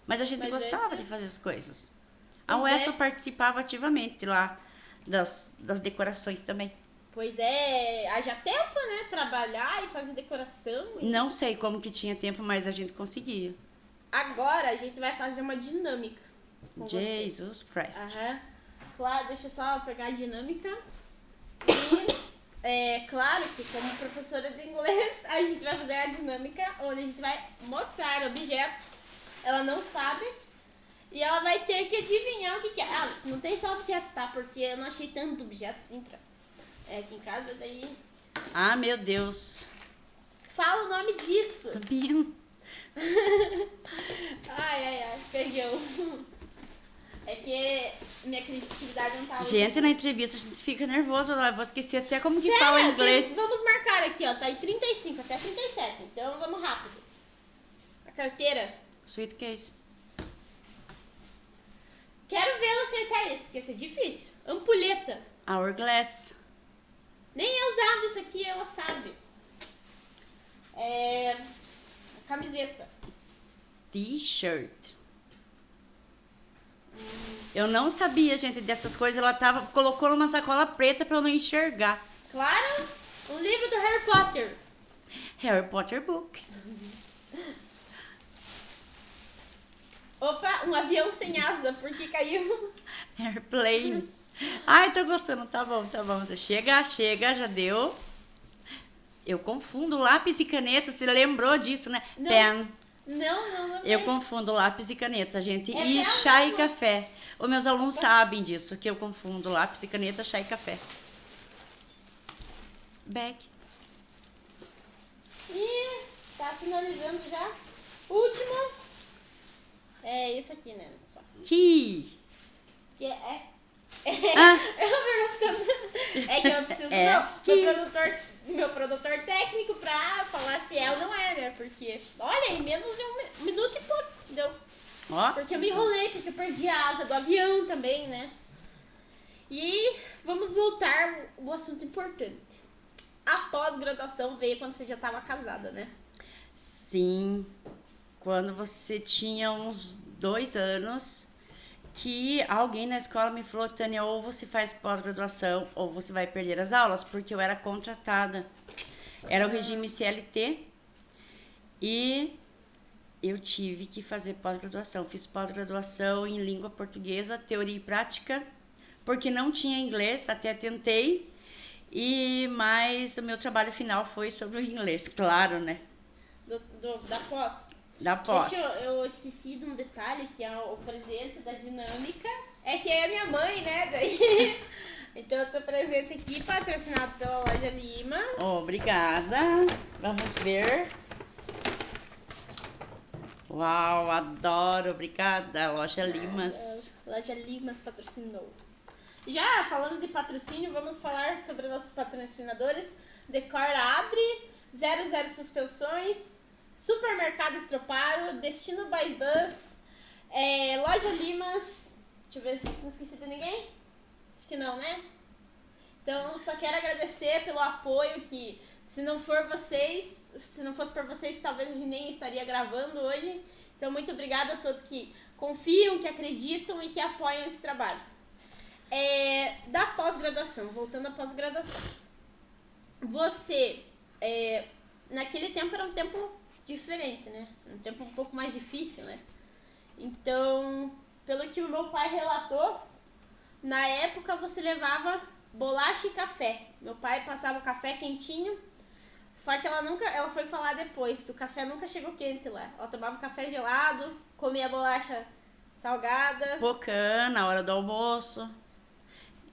Mas a gente gostava de fazer as coisas. A Edson participava ativamente lá das decorações também. Pois é, haja tempo, né, trabalhar e fazer decoração. Não sei como que tinha tempo, mas a gente conseguia. Agora a gente vai fazer uma dinâmica. Jesus Christ. Aham. Claro, deixa eu só pegar a dinâmica. E claro que como professora de inglês, a gente vai fazer a dinâmica onde a gente vai mostrar objetos. Ela não sabe. E ela vai ter que adivinhar o que é. Ah, não tem só objeto, tá? Porque eu não achei tanto objeto assim pra... aqui em casa, daí... Ah, meu Deus. Fala o nome disso. Cabinho. Ai, feijão. É que minha criatividade não tá... Gente, na entrevista a gente fica nervoso, eu vou esquecer até como que fala em inglês. Vamos marcar aqui, ó, tá em 35 até 37, então vamos rápido. A carteira. Suitcase. Quero ver ela acertar isso, porque isso é difícil. Ampulheta. Hourglass. Nem é usado isso aqui, ela sabe. A camiseta. T-shirt. Eu não sabia, gente, dessas coisas. Ela colocou numa sacola preta pra eu não enxergar. Claro, um livro do Harry Potter. Harry Potter book. Opa, um avião sem asa, porque caiu. Airplane. Ai, tô gostando, tá bom. Chega, já deu. Eu confundo lápis e caneta, você lembrou disso, né? Não. Pen. Não. Eu confundo lápis e caneta, gente. É E pen chá e mesmo? café. Os meus alunos sabem disso, que eu confundo lápis e caneta, chá e café. Bag. E tá finalizando já. Último. É isso aqui, né? Só. Key. Que é. Ah. Eu perguntando. É que eu preciso meu produtor técnico pra falar se é ou não é, né? Porque, olha, em menos de um minuto e pouco deu. Ó. Porque eu me enrolei, porque eu perdi a asa do avião também, né? E vamos voltar ao assunto importante. A pós-graduação veio quando você já estava casada, né? Sim. Quando você tinha uns 2 anos, que alguém na escola me falou, Tânia, ou você faz pós-graduação ou você vai perder as aulas, porque eu era contratada. Era o regime CLT e eu tive que fazer pós-graduação. Fiz pós-graduação em língua portuguesa, teoria e prática, porque não tinha inglês, até tentei, mas o meu trabalho final foi sobre o inglês, claro, né? Da pós? Da pós. Eu esqueci de um detalhe, que é o presente da dinâmica. É que é a minha mãe, né? Daí... Então eu tô presente aqui, patrocinado pela loja Lima. Obrigada. Vamos ver. Uau, adoro. Obrigada, loja Limas. Loja Limas patrocinou. Já falando de patrocínio, vamos falar sobre nossos patrocinadores. Decor Adri, 00 Suspensões, Supermercado Estroparo, Destino by Bus, Loja Limas. Deixa eu ver se não esqueci de ninguém. Acho que não, né? Então, só quero agradecer pelo apoio, que se não fosse por vocês, talvez a gente nem estaria gravando hoje. Então, muito obrigada a todos que confiam, que acreditam e que apoiam esse trabalho. Da pós-graduação, voltando à pós-graduação. Você, naquele tempo era um tempo diferente, né? Um tempo um pouco mais difícil, né? Então, pelo que o meu pai relatou, na época você levava bolacha e café. Meu pai passava o café quentinho, só que ela foi falar depois que o café nunca chegou quente lá. Ela tomava café gelado, comia bolacha salgada. Pocã, na hora do almoço.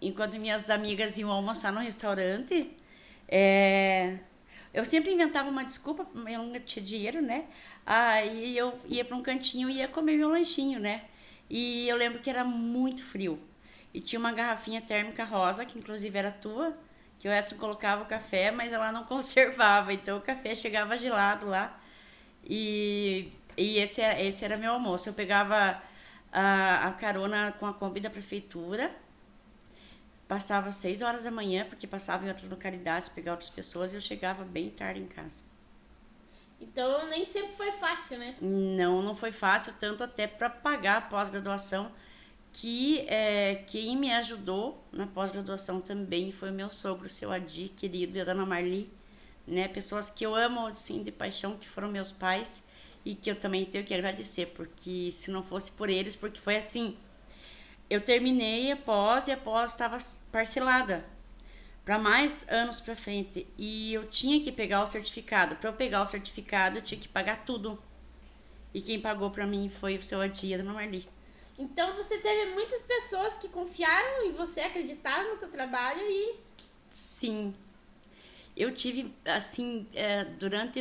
Enquanto minhas amigas iam almoçar no restaurante, eu sempre inventava uma desculpa, eu não tinha dinheiro, né? Aí eu ia para um cantinho e ia comer meu lanchinho, né? E eu lembro que era muito frio. E tinha uma garrafinha térmica rosa, que inclusive era tua, que o Edson colocava o café, mas ela não conservava. Então o café chegava gelado lá. E esse era meu almoço. Eu pegava a carona com a Kombi da prefeitura, passava 6 horas da manhã, porque passava em outras localidades, pegava outras pessoas, e eu chegava bem tarde em casa. Então nem sempre foi fácil, né? Não foi fácil, tanto até para pagar a pós-graduação, que quem me ajudou na pós-graduação também foi o meu sogro, o seu Adi, querido, e a dona Marli, né? Pessoas que eu amo, assim, de paixão, que foram meus pais, e que eu também tenho que agradecer, porque se não fosse por eles, porque foi assim, eu terminei a pós e a pós estava parcelada para mais anos para frente, e eu tinha que pegar o certificado. Para eu pegar o certificado, eu tinha que pagar tudo, e quem pagou para mim foi o seu Adi e a dona Marli. Então você teve muitas pessoas que confiaram em você, acreditaram no teu trabalho e... Sim. Eu tive, assim, durante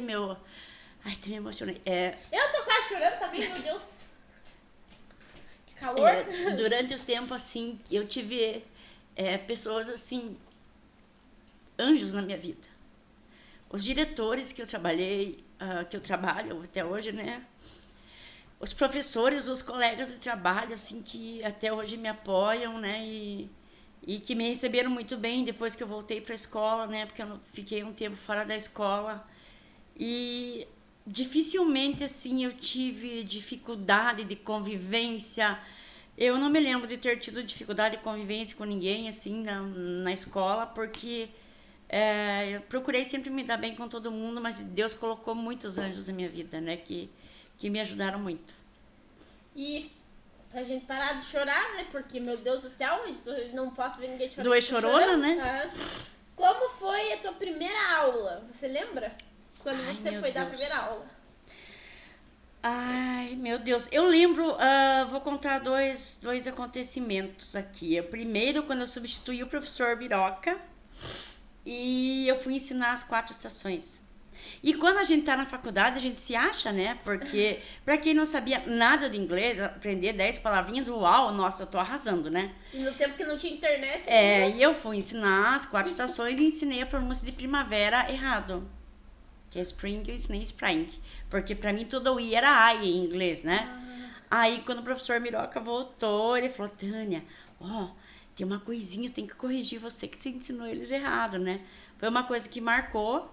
Ai, até me emocionei. Eu tô quase chorando também, meu Deus. Que calor. Durante o tempo, assim, eu tive pessoas, assim, anjos na minha vida. Os diretores que eu trabalhei, que eu trabalho até hoje, né? Os professores, os colegas de trabalho, assim, que até hoje me apoiam, né? E que me receberam muito bem depois que eu voltei para a escola, né? Porque eu fiquei um tempo fora da escola. E dificilmente, assim, eu tive dificuldade de convivência. Eu não me lembro de ter tido dificuldade de convivência com ninguém, assim, na escola, porque eu procurei sempre me dar bem com todo mundo, mas Deus colocou muitos anjos na minha vida, né? Que me ajudaram muito. E pra gente parar de chorar, né? Porque, meu Deus do céu, isso eu não posso ver ninguém chorando. Doer chorona, né? Como foi a tua primeira aula? Você lembra? Quando você foi dar a primeira aula? Ai, meu Deus. Eu lembro, vou contar dois acontecimentos aqui. O primeiro, quando eu substituí o professor Biroca e eu fui ensinar as 4 estações. E quando a gente tá na faculdade, a gente se acha, né? Porque, pra quem não sabia nada de inglês, aprender 10 palavrinhas, uau, nossa, eu tô arrasando, né? E no tempo que não tinha internet. E eu fui ensinar as 4 estações e ensinei a pronúncia de primavera errado. Que é spring, eu ensinei spring. Porque pra mim todo o I era I em inglês, né? Aí quando o professor Miroca voltou, ele falou, Tânia, tem uma coisinha, tem que corrigir você que você ensinou eles errado, né? Foi uma coisa que marcou.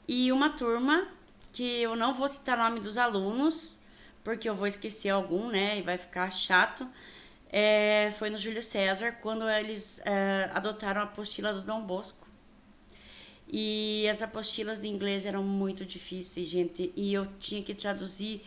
E uma turma, que eu não vou citar o nome dos alunos, porque eu vou esquecer algum, né? E vai ficar chato. Foi no Júlio César, quando eles adotaram a apostila do Dom Bosco. E as apostilas de inglês eram muito difíceis, gente. E eu tinha que traduzir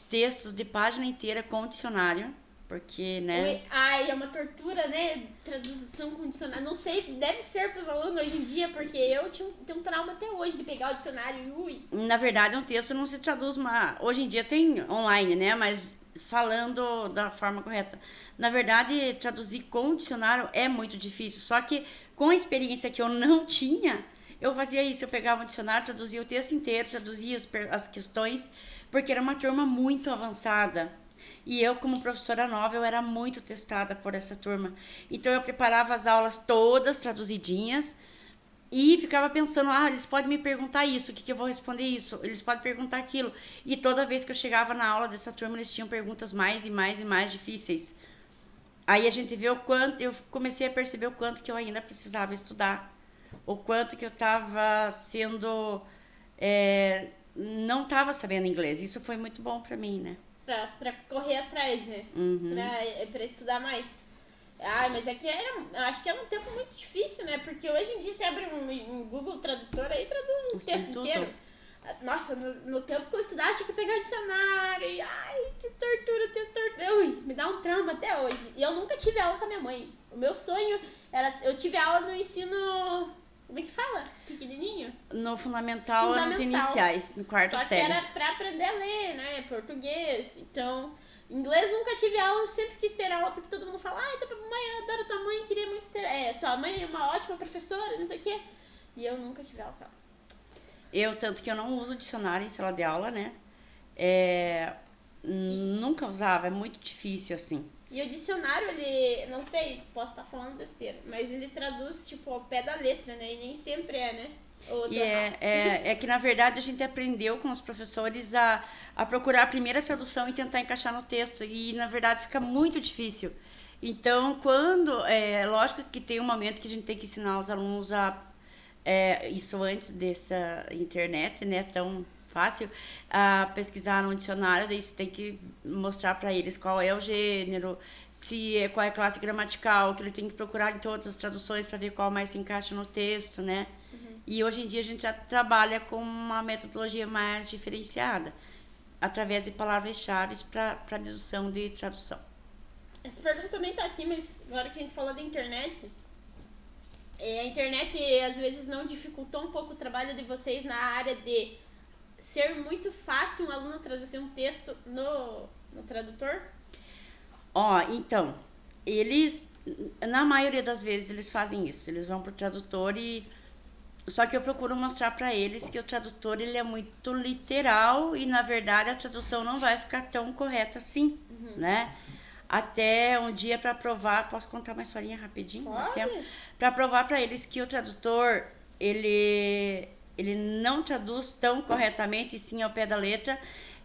textos de página inteira com dicionário. Porque, né? Ai, é uma tortura, né? Tradução com dicionário. Não sei, deve ser para os alunos hoje em dia, porque eu tenho um trauma até hoje de pegar o dicionário e ui. Na verdade, um texto não se traduz hoje em dia tem online, né? Mas falando da forma correta. Na verdade, traduzir com dicionário é muito difícil. Só que com a experiência que eu não tinha, eu fazia isso. Eu pegava o dicionário, traduzia o texto inteiro, traduzia as questões, porque era uma turma muito avançada. E eu, como professora nova, eu era muito testada por essa turma. Então, eu preparava as aulas todas traduzidinhas e ficava pensando, eles podem me perguntar isso, o que eu vou responder isso? Eles podem perguntar aquilo. E toda vez que eu chegava na aula dessa turma, eles tinham perguntas mais e mais e mais difíceis. Aí a gente vê o quanto, eu comecei a perceber o quanto que eu ainda precisava estudar. O quanto que eu estava sendo, não estava sabendo inglês. Isso foi muito bom para mim, né? Pra correr atrás, né? Uhum. Pra estudar mais. Mas é que eu acho que era um tempo muito difícil, né? Porque hoje em dia você abre um Google Tradutor aí e traduz um texto inteiro. Nossa, no tempo que eu estudava, tinha que pegar dicionário. E, que tortura. Ui, me dá um trauma até hoje. E eu nunca tive aula com a minha mãe. O meu sonho era... Eu tive aula no ensino... Como é que fala? Pequenininho? No fundamental. Anos iniciais, no quarto série. Só que era pra aprender a ler, né? Português. Então, inglês nunca tive aula, sempre quis ter aula, porque todo mundo fala, mãe, eu adoro tua mãe, queria muito ter... tua mãe é uma ótima professora, não sei o quê. E eu nunca tive aula com ela. Tanto que eu não uso dicionário em sala de aula, né? Nunca usava, é muito difícil, assim. E o dicionário, ele, não sei, posso estar falando besteira, mas ele traduz, tipo, ao pé da letra, né? E nem sempre né? E que, na verdade, a gente aprendeu com os professores a procurar a primeira tradução e tentar encaixar no texto. E, na verdade, fica muito difícil. Então, lógico que tem um momento que a gente tem que ensinar os alunos isso antes dessa internet, né? Tão fácil, a pesquisar no dicionário, daí você tem que mostrar para eles qual é o gênero, qual é a classe gramatical, que ele tem que procurar em todas as traduções para ver qual mais se encaixa no texto, né? Uhum. E hoje em dia a gente já trabalha com uma metodologia mais diferenciada, através de palavras-chave para dedução de tradução. Essa pergunta nem tá aqui, mas agora que a gente falou da internet, a internet às vezes não dificultou um pouco o trabalho de vocês na área de ser muito fácil um aluno traduzir um texto no tradutor? Então, eles, na maioria das vezes, eles fazem isso. Eles vão pro tradutor e Só que eu procuro mostrar para eles que o tradutor ele é muito literal e, na verdade, a tradução não vai ficar tão correta assim, né? Até um dia para provar, posso contar uma historinha rapidinho? Para provar para eles que o tradutor, ele não traduz tão corretamente, sim, ao pé da letra.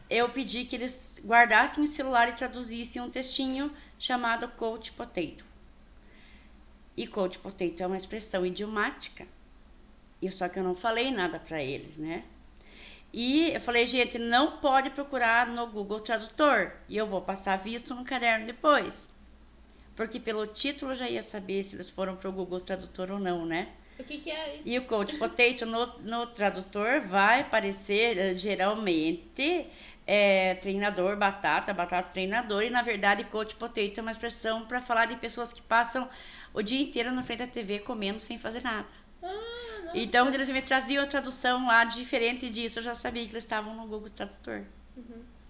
Eu pedi que eles guardassem o celular e traduzissem um textinho chamado Couch Potato. E Couch Potato é uma expressão idiomática. Só que eu não falei nada para eles, né? E eu falei, gente, não pode procurar no Google Tradutor. E eu vou passar visto no caderno depois. Porque pelo título eu já ia saber se eles foram pro Google Tradutor ou não, né? O que é isso? E o Couch Potato no tradutor vai aparecer geralmente treinador, batata treinador. E na verdade, Couch Potato é uma expressão para falar de pessoas que passam o dia inteiro na frente da TV comendo sem fazer nada. Então, quando eles me traziam a tradução lá diferente disso, eu já sabia que eles estavam no Google Tradutor.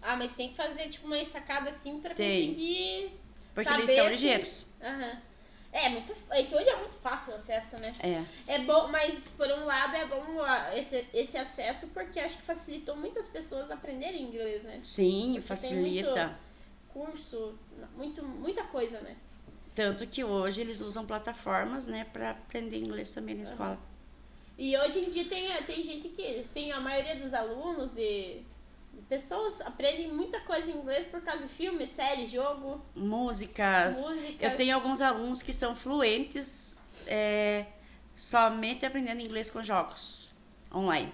Mas tem que fazer tipo uma sacada assim pra conseguir. Porque eles são ligeiros. É que hoje é muito fácil o acesso, né? É bom, mas por um lado é bom esse acesso porque acho que facilitou muitas pessoas aprenderem inglês, né? Sim, porque facilita. Tem muito curso, muita coisa, né? Tanto que hoje eles usam plataformas, né, pra aprender inglês também na escola. E hoje em dia tem gente que tem a maioria dos alunos pessoas aprendem muita coisa em inglês por causa de filme, série, jogo, músicas. Eu tenho alguns alunos que são fluentes somente aprendendo inglês com jogos online.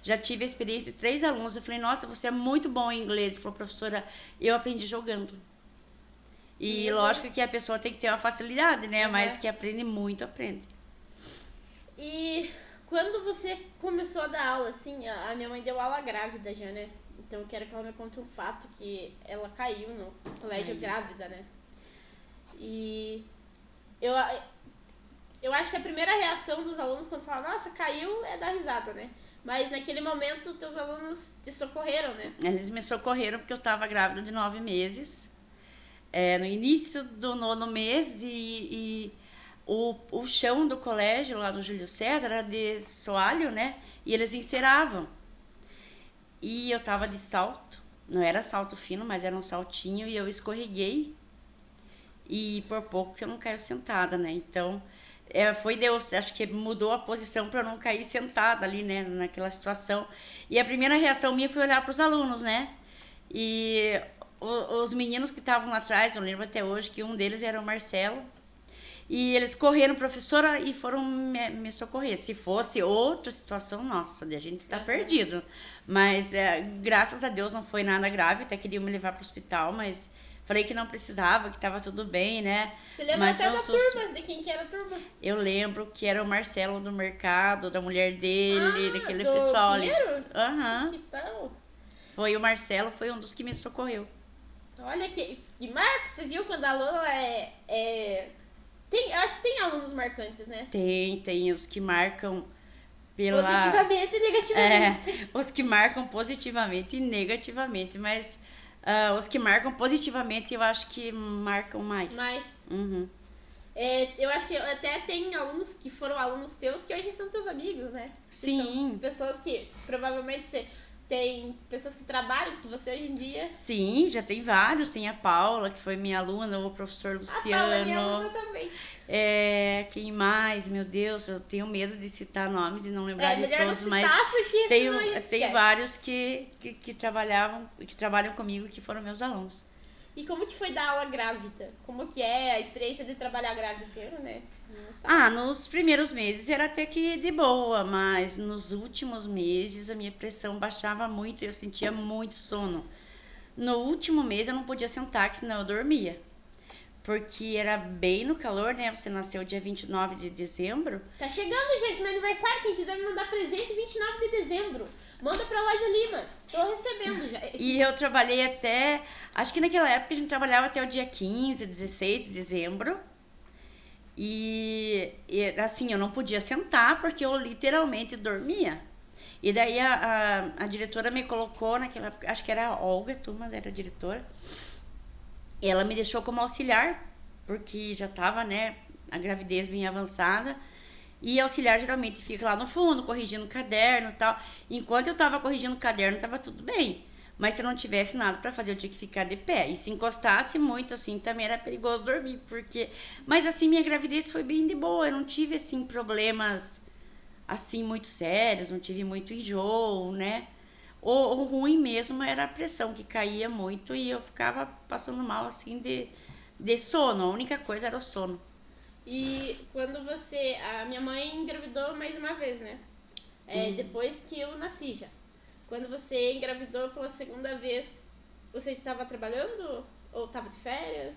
Já tive a experiência de 3 alunos. Eu falei, nossa, você é muito bom em inglês. Falou, professora, eu aprendi jogando. E lógico que a pessoa tem que ter uma facilidade, né? Mas que aprende muito, aprende. E quando você começou a dar aula, assim, a minha mãe deu aula grávida já, né? Então eu quero que ela me conte um fato que ela caiu no colégio grávida, né? E eu acho que a primeira reação dos alunos quando falam, nossa, caiu, é dar risada, né? Mas naquele momento teus alunos te socorreram, né? Eles me socorreram porque eu estava grávida de 9 meses. No início do 9º mês e o chão do colégio lá do Júlio César era de soalho, né? E eles enceravam. E eu tava de salto, não era salto fino, mas era um saltinho e eu escorreguei. E por pouco que eu não caí sentada, né? Então, foi Deus, acho que mudou a posição para eu não cair sentada ali, né? Naquela situação. E a primeira reação minha foi olhar para os alunos, né? E os meninos que estavam lá atrás, eu lembro até hoje que um deles era o Marcelo. E eles correram, professora, e foram me socorrer. Se fosse outra situação, nossa, a gente tá perdido. Mas, graças a Deus, não foi nada grave. Até queriam me levar pro hospital, mas falei que não precisava, que tava tudo bem, né? Você lembra até da turma, de quem que era a turma? Eu lembro que era o Marcelo do mercado, da mulher dele, daquele do pessoal ali. Que tal? Foi o Marcelo, foi um dos que me socorreu. Olha que marca, você viu quando a aluna eu acho que tem alunos marcantes, né? Tem os que marcam positivamente e negativamente. Os que marcam positivamente e negativamente, mas os que marcam positivamente eu acho que marcam mais. Eu acho que até tem alunos que foram alunos teus que hoje são teus amigos, né? Sim. São pessoas que provavelmente você tem pessoas que trabalham com você hoje em dia. Sim, já tem vários. Tem a Paula, que foi minha aluna, o professor Luciano. A Paula é minha aluna também. Quem mais? Meu Deus, eu tenho medo de citar nomes e não lembrar de todos, não mas porque tem vários que trabalham comigo que foram meus alunos. E como que foi dar aula grávida? Como que é a experiência de trabalhar grávida, né? Nos primeiros meses era até que de boa, mas nos últimos meses a minha pressão baixava muito e eu sentia muito sono. No último mês eu não podia sentar, que senão eu dormia. Porque era bem no calor, né? Você nasceu dia 29 de dezembro. Tá chegando, gente, meu aniversário. Quem quiser me mandar presente, 29 de dezembro. Manda pra Loja Limas. Tô recebendo já. E eu trabalhei até... Acho que naquela época a gente trabalhava até o dia 15, 16 de dezembro. E assim, eu não podia sentar porque eu literalmente dormia. E daí a diretora me colocou naquela... Acho que era a Olga Tumas, era a diretora. Ela me deixou como auxiliar, porque já estava, né, a gravidez bem avançada. E auxiliar geralmente fica lá no fundo, corrigindo o caderno e tal. Enquanto eu tava corrigindo o caderno, tava tudo bem. Mas se eu não tivesse nada para fazer, eu tinha que ficar de pé. E se encostasse muito, assim, também era perigoso dormir, porque... Mas, assim, minha gravidez foi bem de boa. Eu não tive, assim, problemas, assim, muito sérios. Não tive muito enjoo, né? O ruim mesmo era a pressão, que caía muito. E eu ficava passando mal, assim, de sono. A única coisa era o sono. E quando você... A minha mãe engravidou mais uma vez, né? Depois que eu nasci já. Quando você engravidou pela segunda vez, você estava trabalhando ou estava de férias?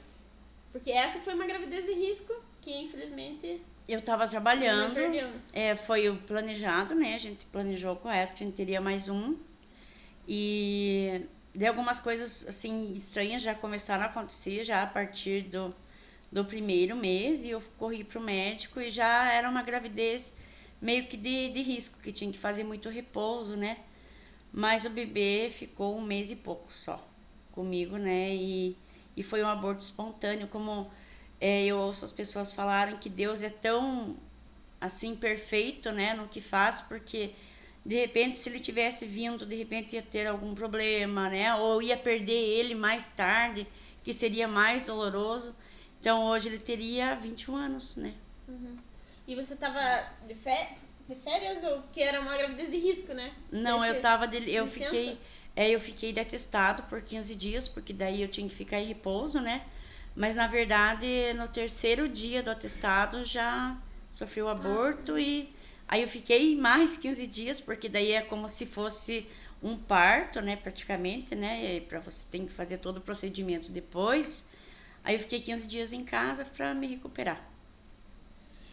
Porque essa foi uma gravidez de risco que, infelizmente... Eu tava trabalhando, foi o planejado, né? A gente planejou com essa, que a gente teria mais um. E de algumas coisas, assim, estranhas já começaram a acontecer já a partir do primeiro mês. E eu corri pro médico e já era uma gravidez meio que de risco, que tinha que fazer muito repouso, né? Mas o bebê ficou 1 mês e pouco só comigo, né? E foi um aborto espontâneo, como eu ouço as pessoas falarem que Deus é tão, assim, perfeito, né? No que faz, porque, de repente, se ele tivesse vindo, de repente ia ter algum problema, né? Ou ia perder ele mais tarde, que seria mais doloroso. Então, hoje ele teria 21 anos, né? Uhum. E você tava de férias ou que era uma gravidez de risco, né? Não, eu fiquei de atestado por 15 dias, porque daí eu tinha que ficar em repouso, né? Mas, na verdade, no terceiro dia do atestado já sofri o aborto e aí eu fiquei mais 15 dias, porque daí é como se fosse um parto, né, praticamente, né? E pra você tem que fazer todo o procedimento depois. Aí eu fiquei 15 dias em casa para me recuperar.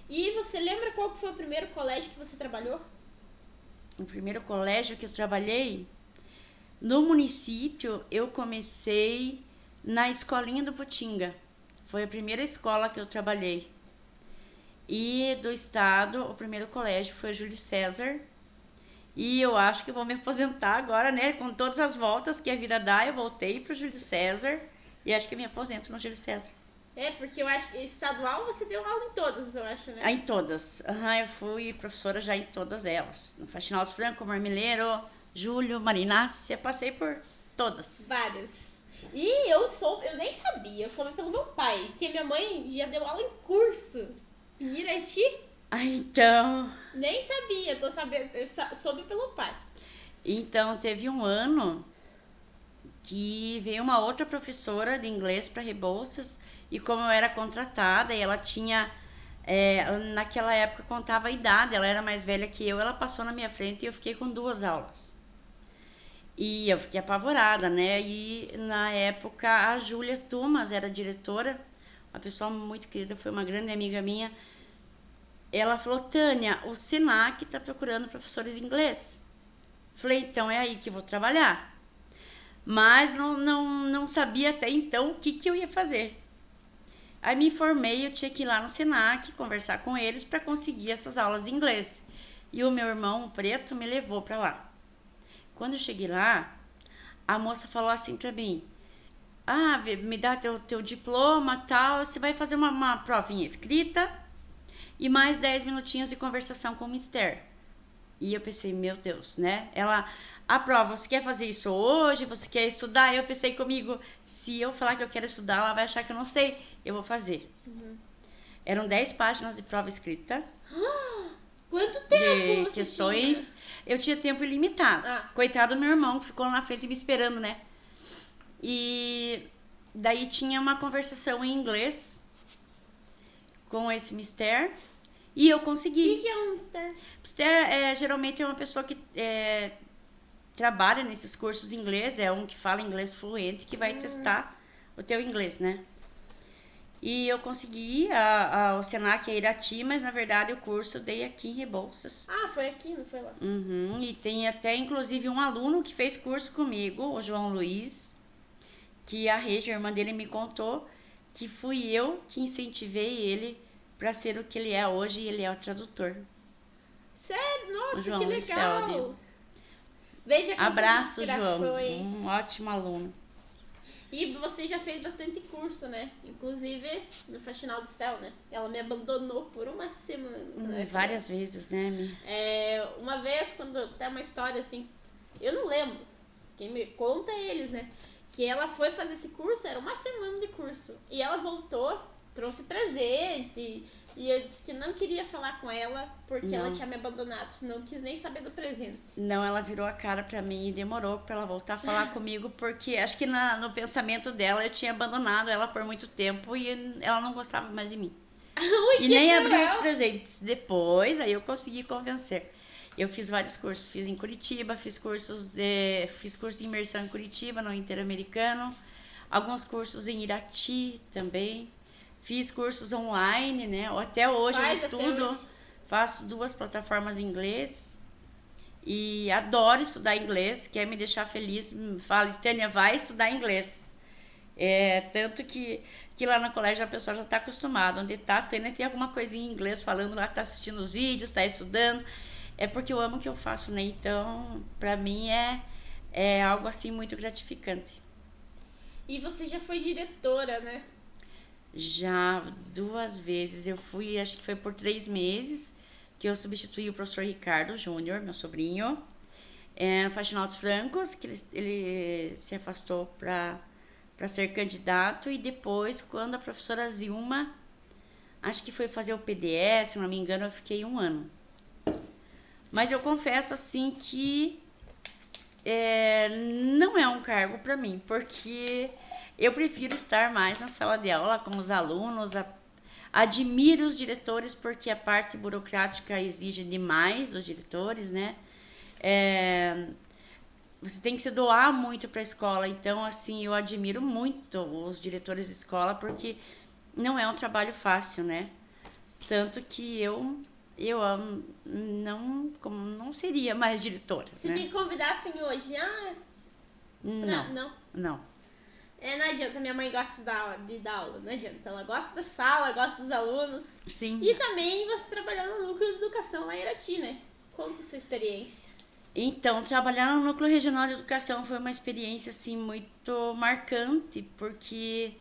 E você lembra qual que foi o primeiro colégio que você trabalhou? O primeiro colégio que eu trabalhei, no município, eu comecei na escolinha do Putinga. Foi a primeira escola que eu trabalhei. E do estado, o primeiro colégio foi Júlio César. E eu acho que vou me aposentar agora, né? Com todas as voltas que a vida dá, eu voltei pro Júlio César. E acho que eu me aposento no Júlio César. Porque eu acho que estadual você deu aula em todas, eu acho, né? Em todas. Eu fui professora já em todas elas. No Faxinal dos Franco, Marmeleiro, Júlio, Marinácia, passei por todas. Várias. E eu nem sabia, eu soube pelo meu pai, que minha mãe já deu aula em curso em Irati. Então... Nem sabia, tô sabendo, eu soube pelo pai. Então, teve um ano que veio uma outra professora de inglês para Rebouças. E como eu era contratada e ela tinha, naquela época contava a idade, ela era mais velha que eu, ela passou na minha frente e eu fiquei com 2 aulas. E eu fiquei apavorada, né? E na época a Júlia Tumas era diretora, uma pessoa muito querida, foi uma grande amiga minha. Ela falou, Tânia, o Senac está procurando professores de inglês. Falei, então é aí que eu vou trabalhar. Mas não sabia até então o que eu ia fazer. Aí me informei, eu tinha que ir lá no Senac, conversar com eles para conseguir essas aulas de inglês. E o meu irmão, o Preto, me levou para lá. Quando eu cheguei lá, a moça falou assim para mim, me dá teu diploma e tal, você vai fazer uma provinha escrita e mais 10 minutinhos de conversação com o Mister. E eu pensei, meu Deus, né? A prova, você quer fazer isso hoje? Você quer estudar? Eu pensei comigo, se eu falar que eu quero estudar, ela vai achar que eu não sei. Eu vou fazer. Uhum. Eram 10 páginas de prova escrita. Quanto tempo de questões. Tinha? Eu tinha tempo ilimitado. Coitado do meu irmão, que ficou lá na frente me esperando, né? E daí tinha uma conversação em inglês com esse Mister. E eu consegui. O que é um Mister? Mister geralmente é uma pessoa que trabalha nesses cursos de inglês, é um que fala inglês fluente, que vai testar o teu inglês, né? E eu consegui o Senac é Irati, mas na verdade o curso eu dei aqui em Rebouças. Foi aqui, não foi lá? Uhum, e tem até inclusive um aluno que fez curso comigo, o João Luiz, que a Regia, a irmã dele, me contou que fui eu que incentivei ele para ser o que ele é hoje, e ele é o tradutor. Sério? Nossa, o João que legal! Luiz. Veja Abraço, João. Um ótimo aluno. E você já fez bastante curso, né? Inclusive no Faxinal do Céu, né? Ela me abandonou por uma semana. Várias vezes, né, Mi? Uma vez, quando tem uma história assim, eu não lembro. Quem me conta é eles, né? Que ela foi fazer esse curso, era uma semana de curso. E ela voltou, trouxe presente. E eu disse que não queria falar com ela porque ela tinha me abandonado. Não quis nem saber do presente. Não, ela virou a cara pra mim e demorou pra ela voltar a falar comigo, porque acho que no pensamento dela eu tinha abandonado ela por muito tempo e ela não gostava mais de mim. Ui, E nem abri os presentes. Depois, aí eu consegui convencer. Eu fiz vários cursos, fiz em Curitiba, fiz curso de imersão em Curitiba, no Interamericano, alguns cursos em Irati também. Fiz cursos online, né? Até hoje eu estudo, faço 2 plataformas em inglês e adoro estudar inglês, quer me deixar feliz, fala, Tânia, vai estudar inglês. Tanto que lá no colégio a pessoa já está acostumada, onde tá, a Tânia tem alguma coisinha em inglês falando lá, tá assistindo os vídeos, tá estudando, é porque eu amo o que eu faço, né? Então, pra mim é algo assim muito gratificante. E você já foi diretora, né? Já 2 vezes. Eu fui, acho que foi por 3 meses, que eu substituí o professor Ricardo Júnior, meu sobrinho, no Faxinal dos Francos, que ele se afastou para ser candidato. E depois, quando a professora Zilma, acho que foi fazer o PDS, se não me engano, eu fiquei 1 ano. Mas eu confesso, assim, que não é um cargo para mim, porque eu prefiro estar mais na sala de aula com os alunos, admiro os diretores porque a parte burocrática exige demais dos diretores, né? Você tem que se doar muito para a escola, então, assim, eu admiro muito os diretores de escola porque não é um trabalho fácil, né? Tanto que eu não seria mais diretora, Se né? te convidassem hoje, não. Não. Não adianta, minha mãe gosta de dar aula, não adianta. Ela gosta da sala, gosta dos alunos. Sim. E também você trabalhou no núcleo de educação lá em Irati, né? Conta a sua experiência. Então, trabalhar no Núcleo Regional de Educação foi uma experiência, assim, muito marcante, porque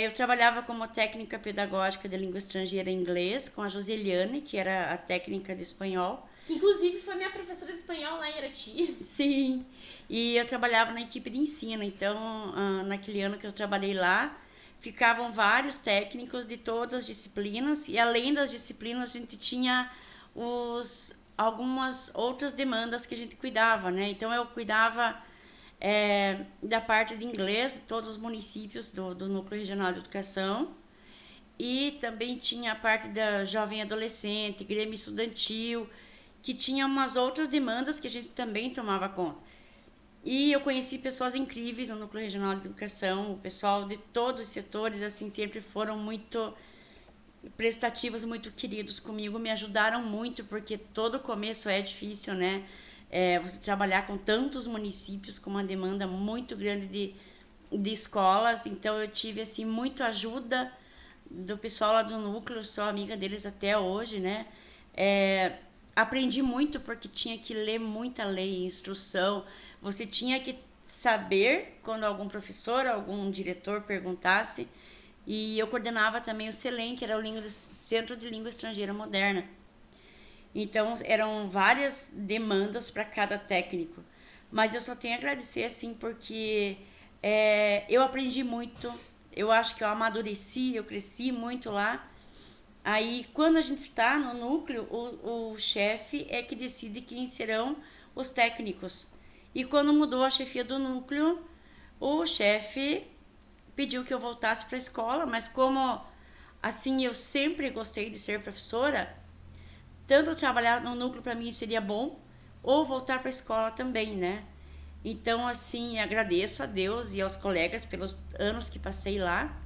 eu trabalhava como técnica pedagógica de língua estrangeira em inglês com a Joseliane, que era a técnica de espanhol. Que inclusive foi minha professora de espanhol lá em Irati. Sim, e eu trabalhava na equipe de ensino, então naquele ano que eu trabalhei lá, ficavam vários técnicos de todas as disciplinas, e além das disciplinas a gente tinha algumas outras demandas que a gente cuidava, né? Então eu cuidava da parte de inglês de todos os municípios do Núcleo Regional de Educação, e também tinha a parte da jovem adolescente, grêmio estudantil, que tinha umas outras demandas que a gente também tomava conta. E eu conheci pessoas incríveis no Núcleo Regional de Educação, o pessoal de todos os setores, assim, sempre foram muito prestativos, muito queridos comigo, me ajudaram muito, porque todo começo é difícil, né? Você trabalhar com tantos municípios, com uma demanda muito grande de escolas, então eu tive, assim, muito ajuda do pessoal lá do núcleo, sou amiga deles até hoje, né? Aprendi muito porque tinha que ler muita lei, instrução, você tinha que saber quando algum professor, algum diretor perguntasse, e eu coordenava também o CELEM, que era o Centro de Língua Estrangeira Moderna. Então, eram várias demandas para cada técnico, mas eu só tenho a agradecer, assim, porque eu aprendi muito, eu acho que eu amadureci, eu cresci muito lá. Aí, quando a gente está no núcleo, o chefe é que decide quem serão os técnicos. E quando mudou a chefia do núcleo, o chefe pediu que eu voltasse para a escola, mas como, assim, eu sempre gostei de ser professora, tanto trabalhar no núcleo para mim seria bom, ou voltar para a escola também, né? Então, assim, agradeço a Deus e aos colegas pelos anos que passei lá.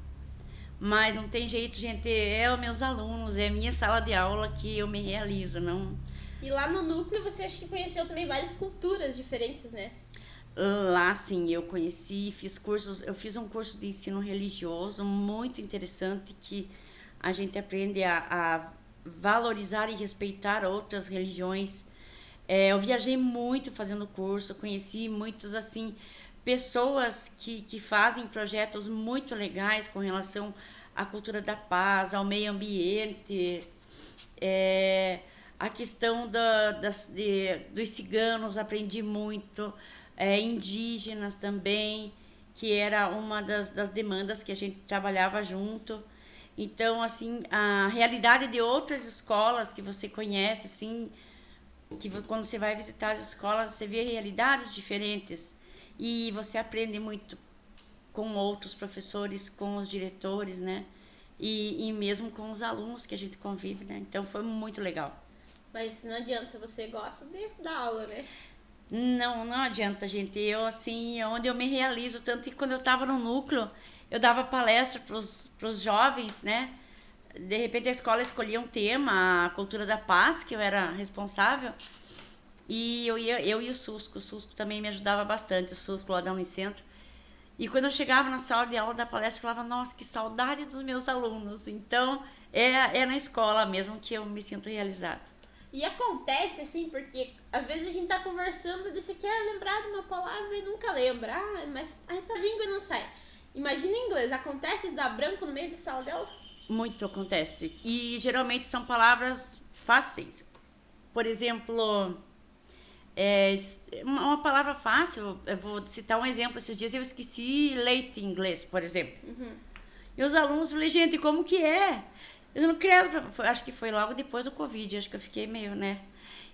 Mas não tem jeito, gente, os meus alunos, é a minha sala de aula que eu me realizo, não... E lá no núcleo você acha que conheceu também várias culturas diferentes, né? Lá, sim, eu conheci, eu fiz um curso de ensino religioso muito interessante, que a gente aprende a valorizar e respeitar outras religiões. Eu viajei muito fazendo curso, conheci muitos, assim, pessoas que fazem projetos muito legais com relação à cultura da paz, ao meio ambiente, a questão dos ciganos, aprendi muito, indígenas também, que era uma das demandas que a gente trabalhava junto. Então, assim, a realidade de outras escolas que você conhece, assim, que quando você vai visitar as escolas, você vê realidades diferentes e você aprende muito com outros professores, com os diretores, né? E mesmo com os alunos que a gente convive, né? Então, foi muito legal. Mas não adianta, você gosta dar aula, né? Não adianta, gente. Eu, assim, é onde eu me realizo, tanto que quando eu estava no núcleo, eu dava palestra para os jovens, né? De repente a escola escolhia um tema, a cultura da paz, que eu era responsável, e eu e o Susco também me ajudava bastante, o Susco lá da Unicentro. E quando eu chegava na sala de aula da palestra, eu falava, nossa, que saudade dos meus alunos. Então, é na escola mesmo que eu me sinto realizada. E acontece assim, porque às vezes a gente tá conversando e você quer lembrar de uma palavra e nunca lembra. Mas a língua não sai. Imagina em inglês, acontece de dar branco no meio da sala de aula? Muito acontece. E geralmente são palavras fáceis. Por exemplo, uma palavra fácil, eu vou citar um exemplo. Esses dias eu esqueci leite em inglês, por exemplo. Uhum. E os alunos falaram, gente, como que é? Eu não creio, acho que foi logo depois do Covid, acho que eu fiquei meio, né?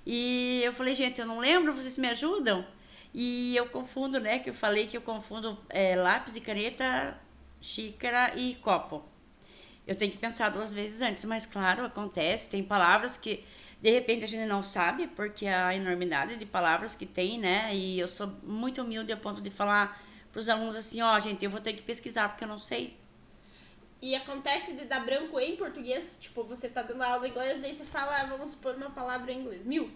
E eu falei, gente, eu não lembro, vocês me ajudam? E eu confundo, né, que eu falei que eu confundo lápis e caneta, xícara e copo. Eu tenho que pensar 2 vezes antes, mas claro, acontece, tem palavras que de repente a gente não sabe, porque a enormidade de palavras que tem, né? E eu sou muito humilde a ponto de falar para os alunos assim, gente, eu vou ter que pesquisar porque eu não sei. E acontece de dar branco em português, tipo, você tá dando aula de inglês, daí você fala, vamos supor uma palavra em inglês, milk.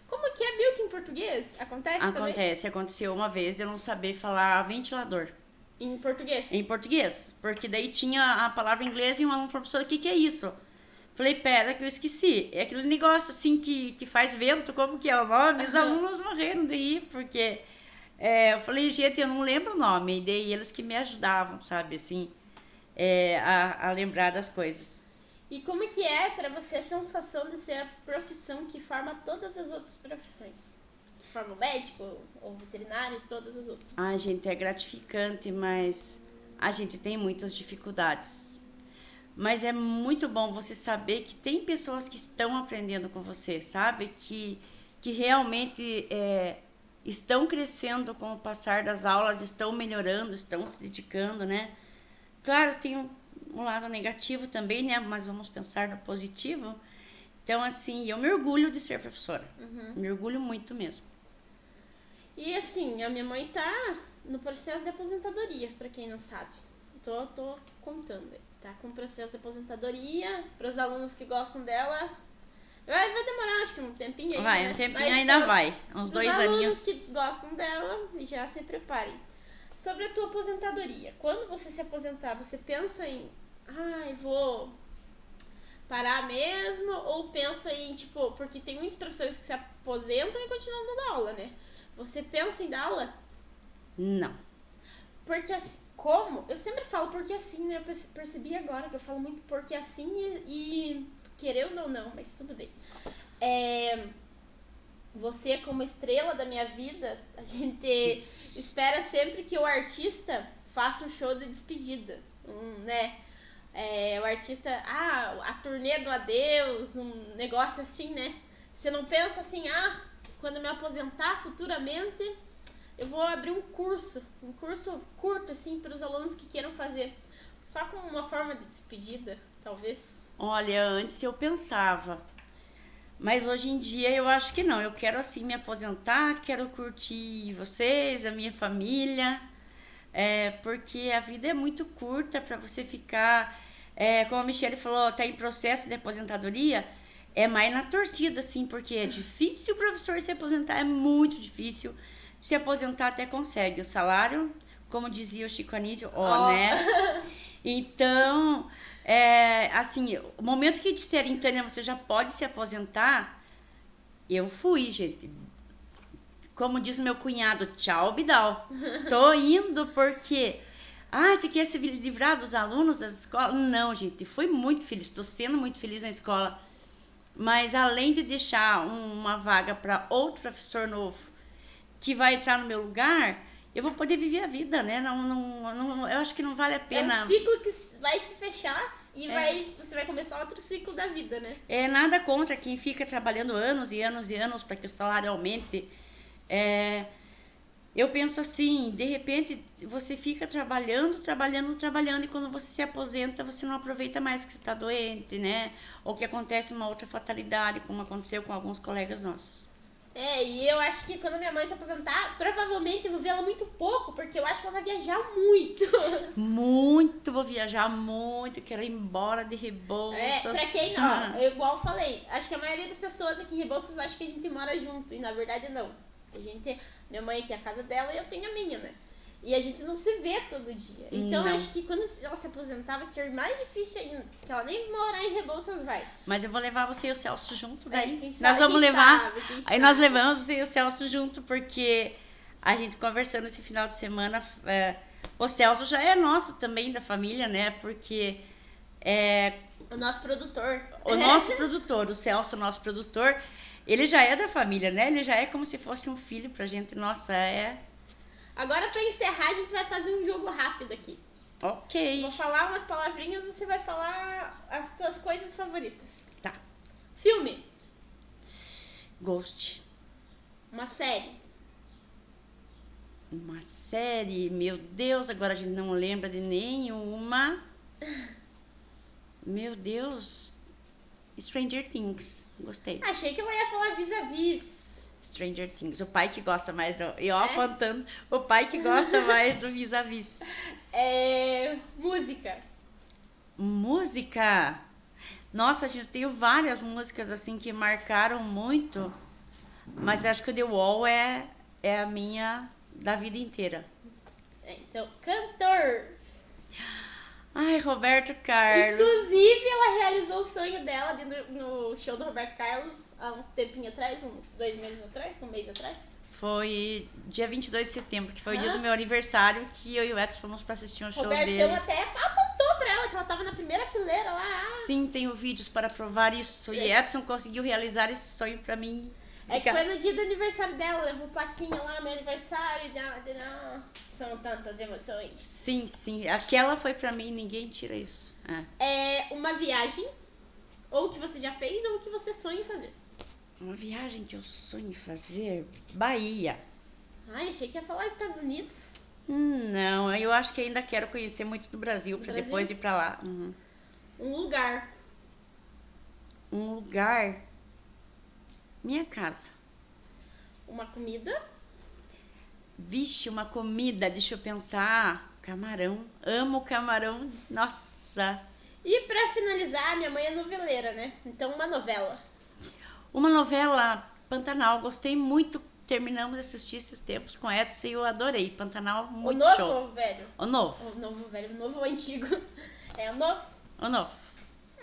Como que é milk em português? Acontece também? Aconteceu uma vez eu não saber falar ventilador. Em português? Em português, porque daí tinha a palavra em inglês e um aluno falou, professora, o que é isso? Falei, pera que eu esqueci. É aquele negócio assim que faz vento, como que é o nome? Os alunos morreram de rir, porque eu falei, gente, eu não lembro o nome. E daí eles que me ajudavam, sabe, assim, a lembrar das coisas. E como que é pra você a sensação de ser a profissão que forma todas as outras profissões? Forma o médico, ou veterinário, todas as outras. Gente, é gratificante, mas a gente tem muitas dificuldades. Mas é muito bom você saber que tem pessoas que estão aprendendo com você, sabe? Que realmente estão crescendo com o passar das aulas, estão melhorando, estão se dedicando, né? Claro, tem um lado negativo também, né? Mas vamos pensar no positivo. Então, assim, eu me orgulho de ser professora. Uhum. Me orgulho muito mesmo. E assim, a minha mãe tá no processo de aposentadoria, pra quem não sabe. Tô contando. Tá com processo de aposentadoria. Para os alunos que gostam dela, vai demorar, acho que um tempinho ainda. Vai, né? um tempinho ainda vai. Uns 2 aninhos. Os alunos que gostam dela, já se preparem. Sobre a tua aposentadoria. Quando você se aposentar, você pensa em... vou parar mesmo? Ou pensa em, tipo... Porque tem muitos professores que se aposentam e continuam dando aula, né? Você pensa em dar aula? Não. Porque como? Eu sempre falo porque assim, né? Eu percebi agora que eu falo muito porque assim e querendo ou não, mas tudo bem. Você como estrela da minha vida, a gente espera sempre que o artista faça um show de despedida, né? O artista, a turnê do adeus, um negócio assim, né? Você não pensa assim, quando eu me aposentar futuramente, eu vou abrir um curso curto, assim, para os alunos que queiram fazer. Só como uma forma de despedida, talvez. Olha, antes eu pensava, mas hoje em dia eu acho que não. Eu quero, assim, me aposentar, quero curtir vocês, a minha família, porque a vida é muito curta para você ficar, como a Michele falou, tá em processo de aposentadoria, é mais na torcida, assim, porque é difícil o professor se aposentar, é muito difícil. Se aposentar até consegue o salário, como dizia o Chico Anísio, né? Então, assim, o momento que disserem, Tânia, você já pode se aposentar, eu fui, gente. como diz meu cunhado, tchau, Bidal. Tô indo porque... você quer se livrar dos alunos das escolas? Não, gente, fui muito feliz, estou sendo muito feliz na escola. Mas além de deixar uma vaga para outro professor novo que vai entrar no meu lugar, eu vou poder viver a vida, né? Eu acho que não vale a pena. É um ciclo que vai se fechar e você vai começar outro ciclo da vida, né? Nada contra quem fica trabalhando anos e anos e anos para que o salário aumente. Eu penso assim, de repente você fica trabalhando, e quando você se aposenta, você não aproveita mais que você está doente, né? Ou que acontece uma outra fatalidade, como aconteceu com alguns colegas nossos. E eu acho que quando minha mãe se aposentar, provavelmente eu vou vê-la muito pouco, porque eu acho que ela vai viajar muito. Muito, vou viajar muito, quero ir embora de Rebouças. Pra quem não, eu igual falei, acho que a maioria das pessoas aqui em Rebouças acha que a gente mora junto, e na verdade não. Minha mãe tem a casa dela e eu tenho a minha, né? E a gente não se vê todo dia. Então acho que quando ela se aposentar vai ser mais difícil ainda, porque ela nem morar em Rebouças vai. Mas eu vou levar você e o Celso junto daí. Nós vamos levar. Aí nós levamos você e o Celso junto, porque a gente conversando esse final de semana, o Celso já é nosso também, da família, né? Porque o nosso produtor. O Celso, nosso produtor, ele já é da família, né? Ele já é como se fosse um filho pra gente. Nossa, Agora, pra encerrar, a gente vai fazer um jogo rápido aqui. Ok. Vou falar umas palavrinhas, você vai falar as tuas coisas favoritas. Tá. Filme. Ghost. Uma série. Uma série? Meu Deus, agora a gente não lembra de nenhuma. Meu Deus. Stranger Things. Gostei. Achei que ela ia falar Vis-a-Vis. Stranger Things. O pai que gosta mais do... E ó, apontando. O pai que gosta mais do Vis-a-Vis. Música. Música? Nossa, eu tenho várias músicas assim que marcaram muito. Mas acho que o The Wall é a minha da vida inteira. Então, cantor. Ai, Roberto Carlos. Inclusive, ela realizou o sonho dela no show do Roberto Carlos há um tempinho atrás, uns 2 meses atrás, um mês atrás. Foi dia 22 de setembro, que foi o dia do meu aniversário, que eu e o Edson fomos pra assistir um show dele. Robertão até apontou pra ela que ela tava na primeira fileira lá. Sim, tenho vídeos para provar isso. E Edson conseguiu realizar esse sonho pra mim. Que foi no dia do aniversário dela, levou plaquinha lá, meu aniversário, e são tantas emoções. Sim, aquela foi pra mim, ninguém tira isso. Uma viagem, ou que você já fez, ou que você sonha em fazer. Uma viagem que eu sonho em fazer? Bahia. Ai, achei que ia falar Estados Unidos. Não, eu acho que ainda quero conhecer muito do Brasil, pra depois ir pra lá. Uhum. Um lugar. Um lugar? Minha casa. Uma comida? Vixe, uma comida, deixa eu pensar. Camarão. Amo camarão. Nossa. E pra finalizar, minha mãe é noveleira, né? Então, uma novela. Uma novela, Pantanal. Gostei muito. Terminamos de assistir esses tempos com Edson e eu adorei. Pantanal, muito show. O novo ou o velho? O novo. O novo, velho. O novo ou o antigo? O novo? O novo.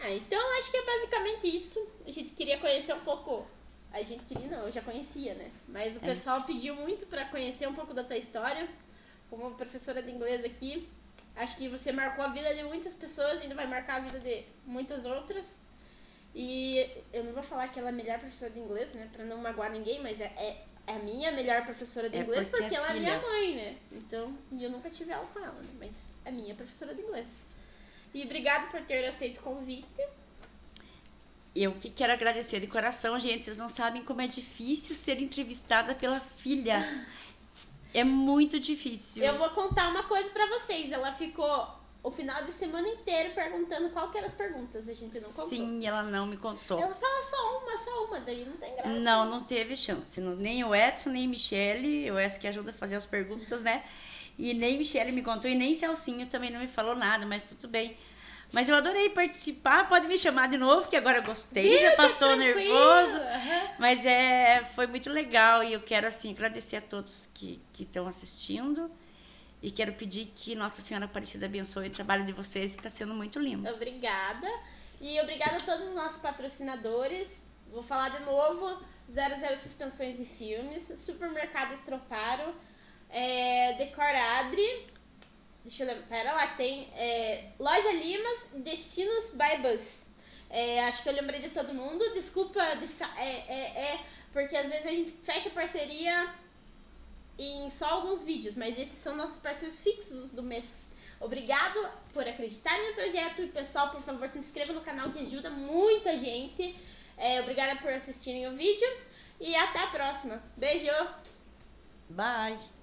Então acho que é basicamente isso. A gente queria conhecer um pouco... A gente queria, não, eu já conhecia, né? Mas o pessoal pediu muito pra conhecer um pouco da tua história. Como professora de inglês aqui, acho que você marcou a vida de muitas pessoas e ainda vai marcar a vida de muitas outras. E eu não vou falar que ela é a melhor professora de inglês, né? Pra não magoar ninguém, mas é a minha melhor professora de inglês porque ela é minha mãe, né? Então, e eu nunca tive aula com ela, né? Mas é minha professora de inglês. E obrigado por ter aceito o convite. Eu que quero agradecer de coração, gente. Vocês não sabem como é difícil ser entrevistada pela filha. É muito difícil. Eu vou contar uma coisa pra vocês. Ela ficou o final de semana inteiro perguntando qual que eram as perguntas. A gente não contou. Sim, ela não me contou. Ela fala só uma, daí não tem graça. Não teve chance. Nem o Edson, nem Michele. O Edson que ajuda a fazer as perguntas, né? E nem Michele me contou, e nem Celcinho também não me falou nada, mas tudo bem. Mas eu adorei participar, pode me chamar de novo, que agora eu gostei, já passou nervoso. Mas foi muito legal e eu quero assim agradecer a todos que estão assistindo e quero pedir que Nossa Senhora Aparecida abençoe o trabalho de vocês, está sendo muito lindo. Obrigada. E obrigada a todos os nossos patrocinadores. Vou falar de novo. 00 Suspensões e Filmes, Supermercado Estroparo, Decor Adri, deixa eu lembrar, pera lá, tem Loja Limas, Destinos by Bus. Acho que eu lembrei de todo mundo, desculpa de ficar, porque às vezes a gente fecha parceria em só alguns vídeos, mas esses são nossos parceiros fixos do mês. Obrigado por acreditar no projeto e pessoal, por favor, se inscreva no canal que ajuda muita gente. Obrigada por assistirem o vídeo e até a próxima. Beijo! Bye!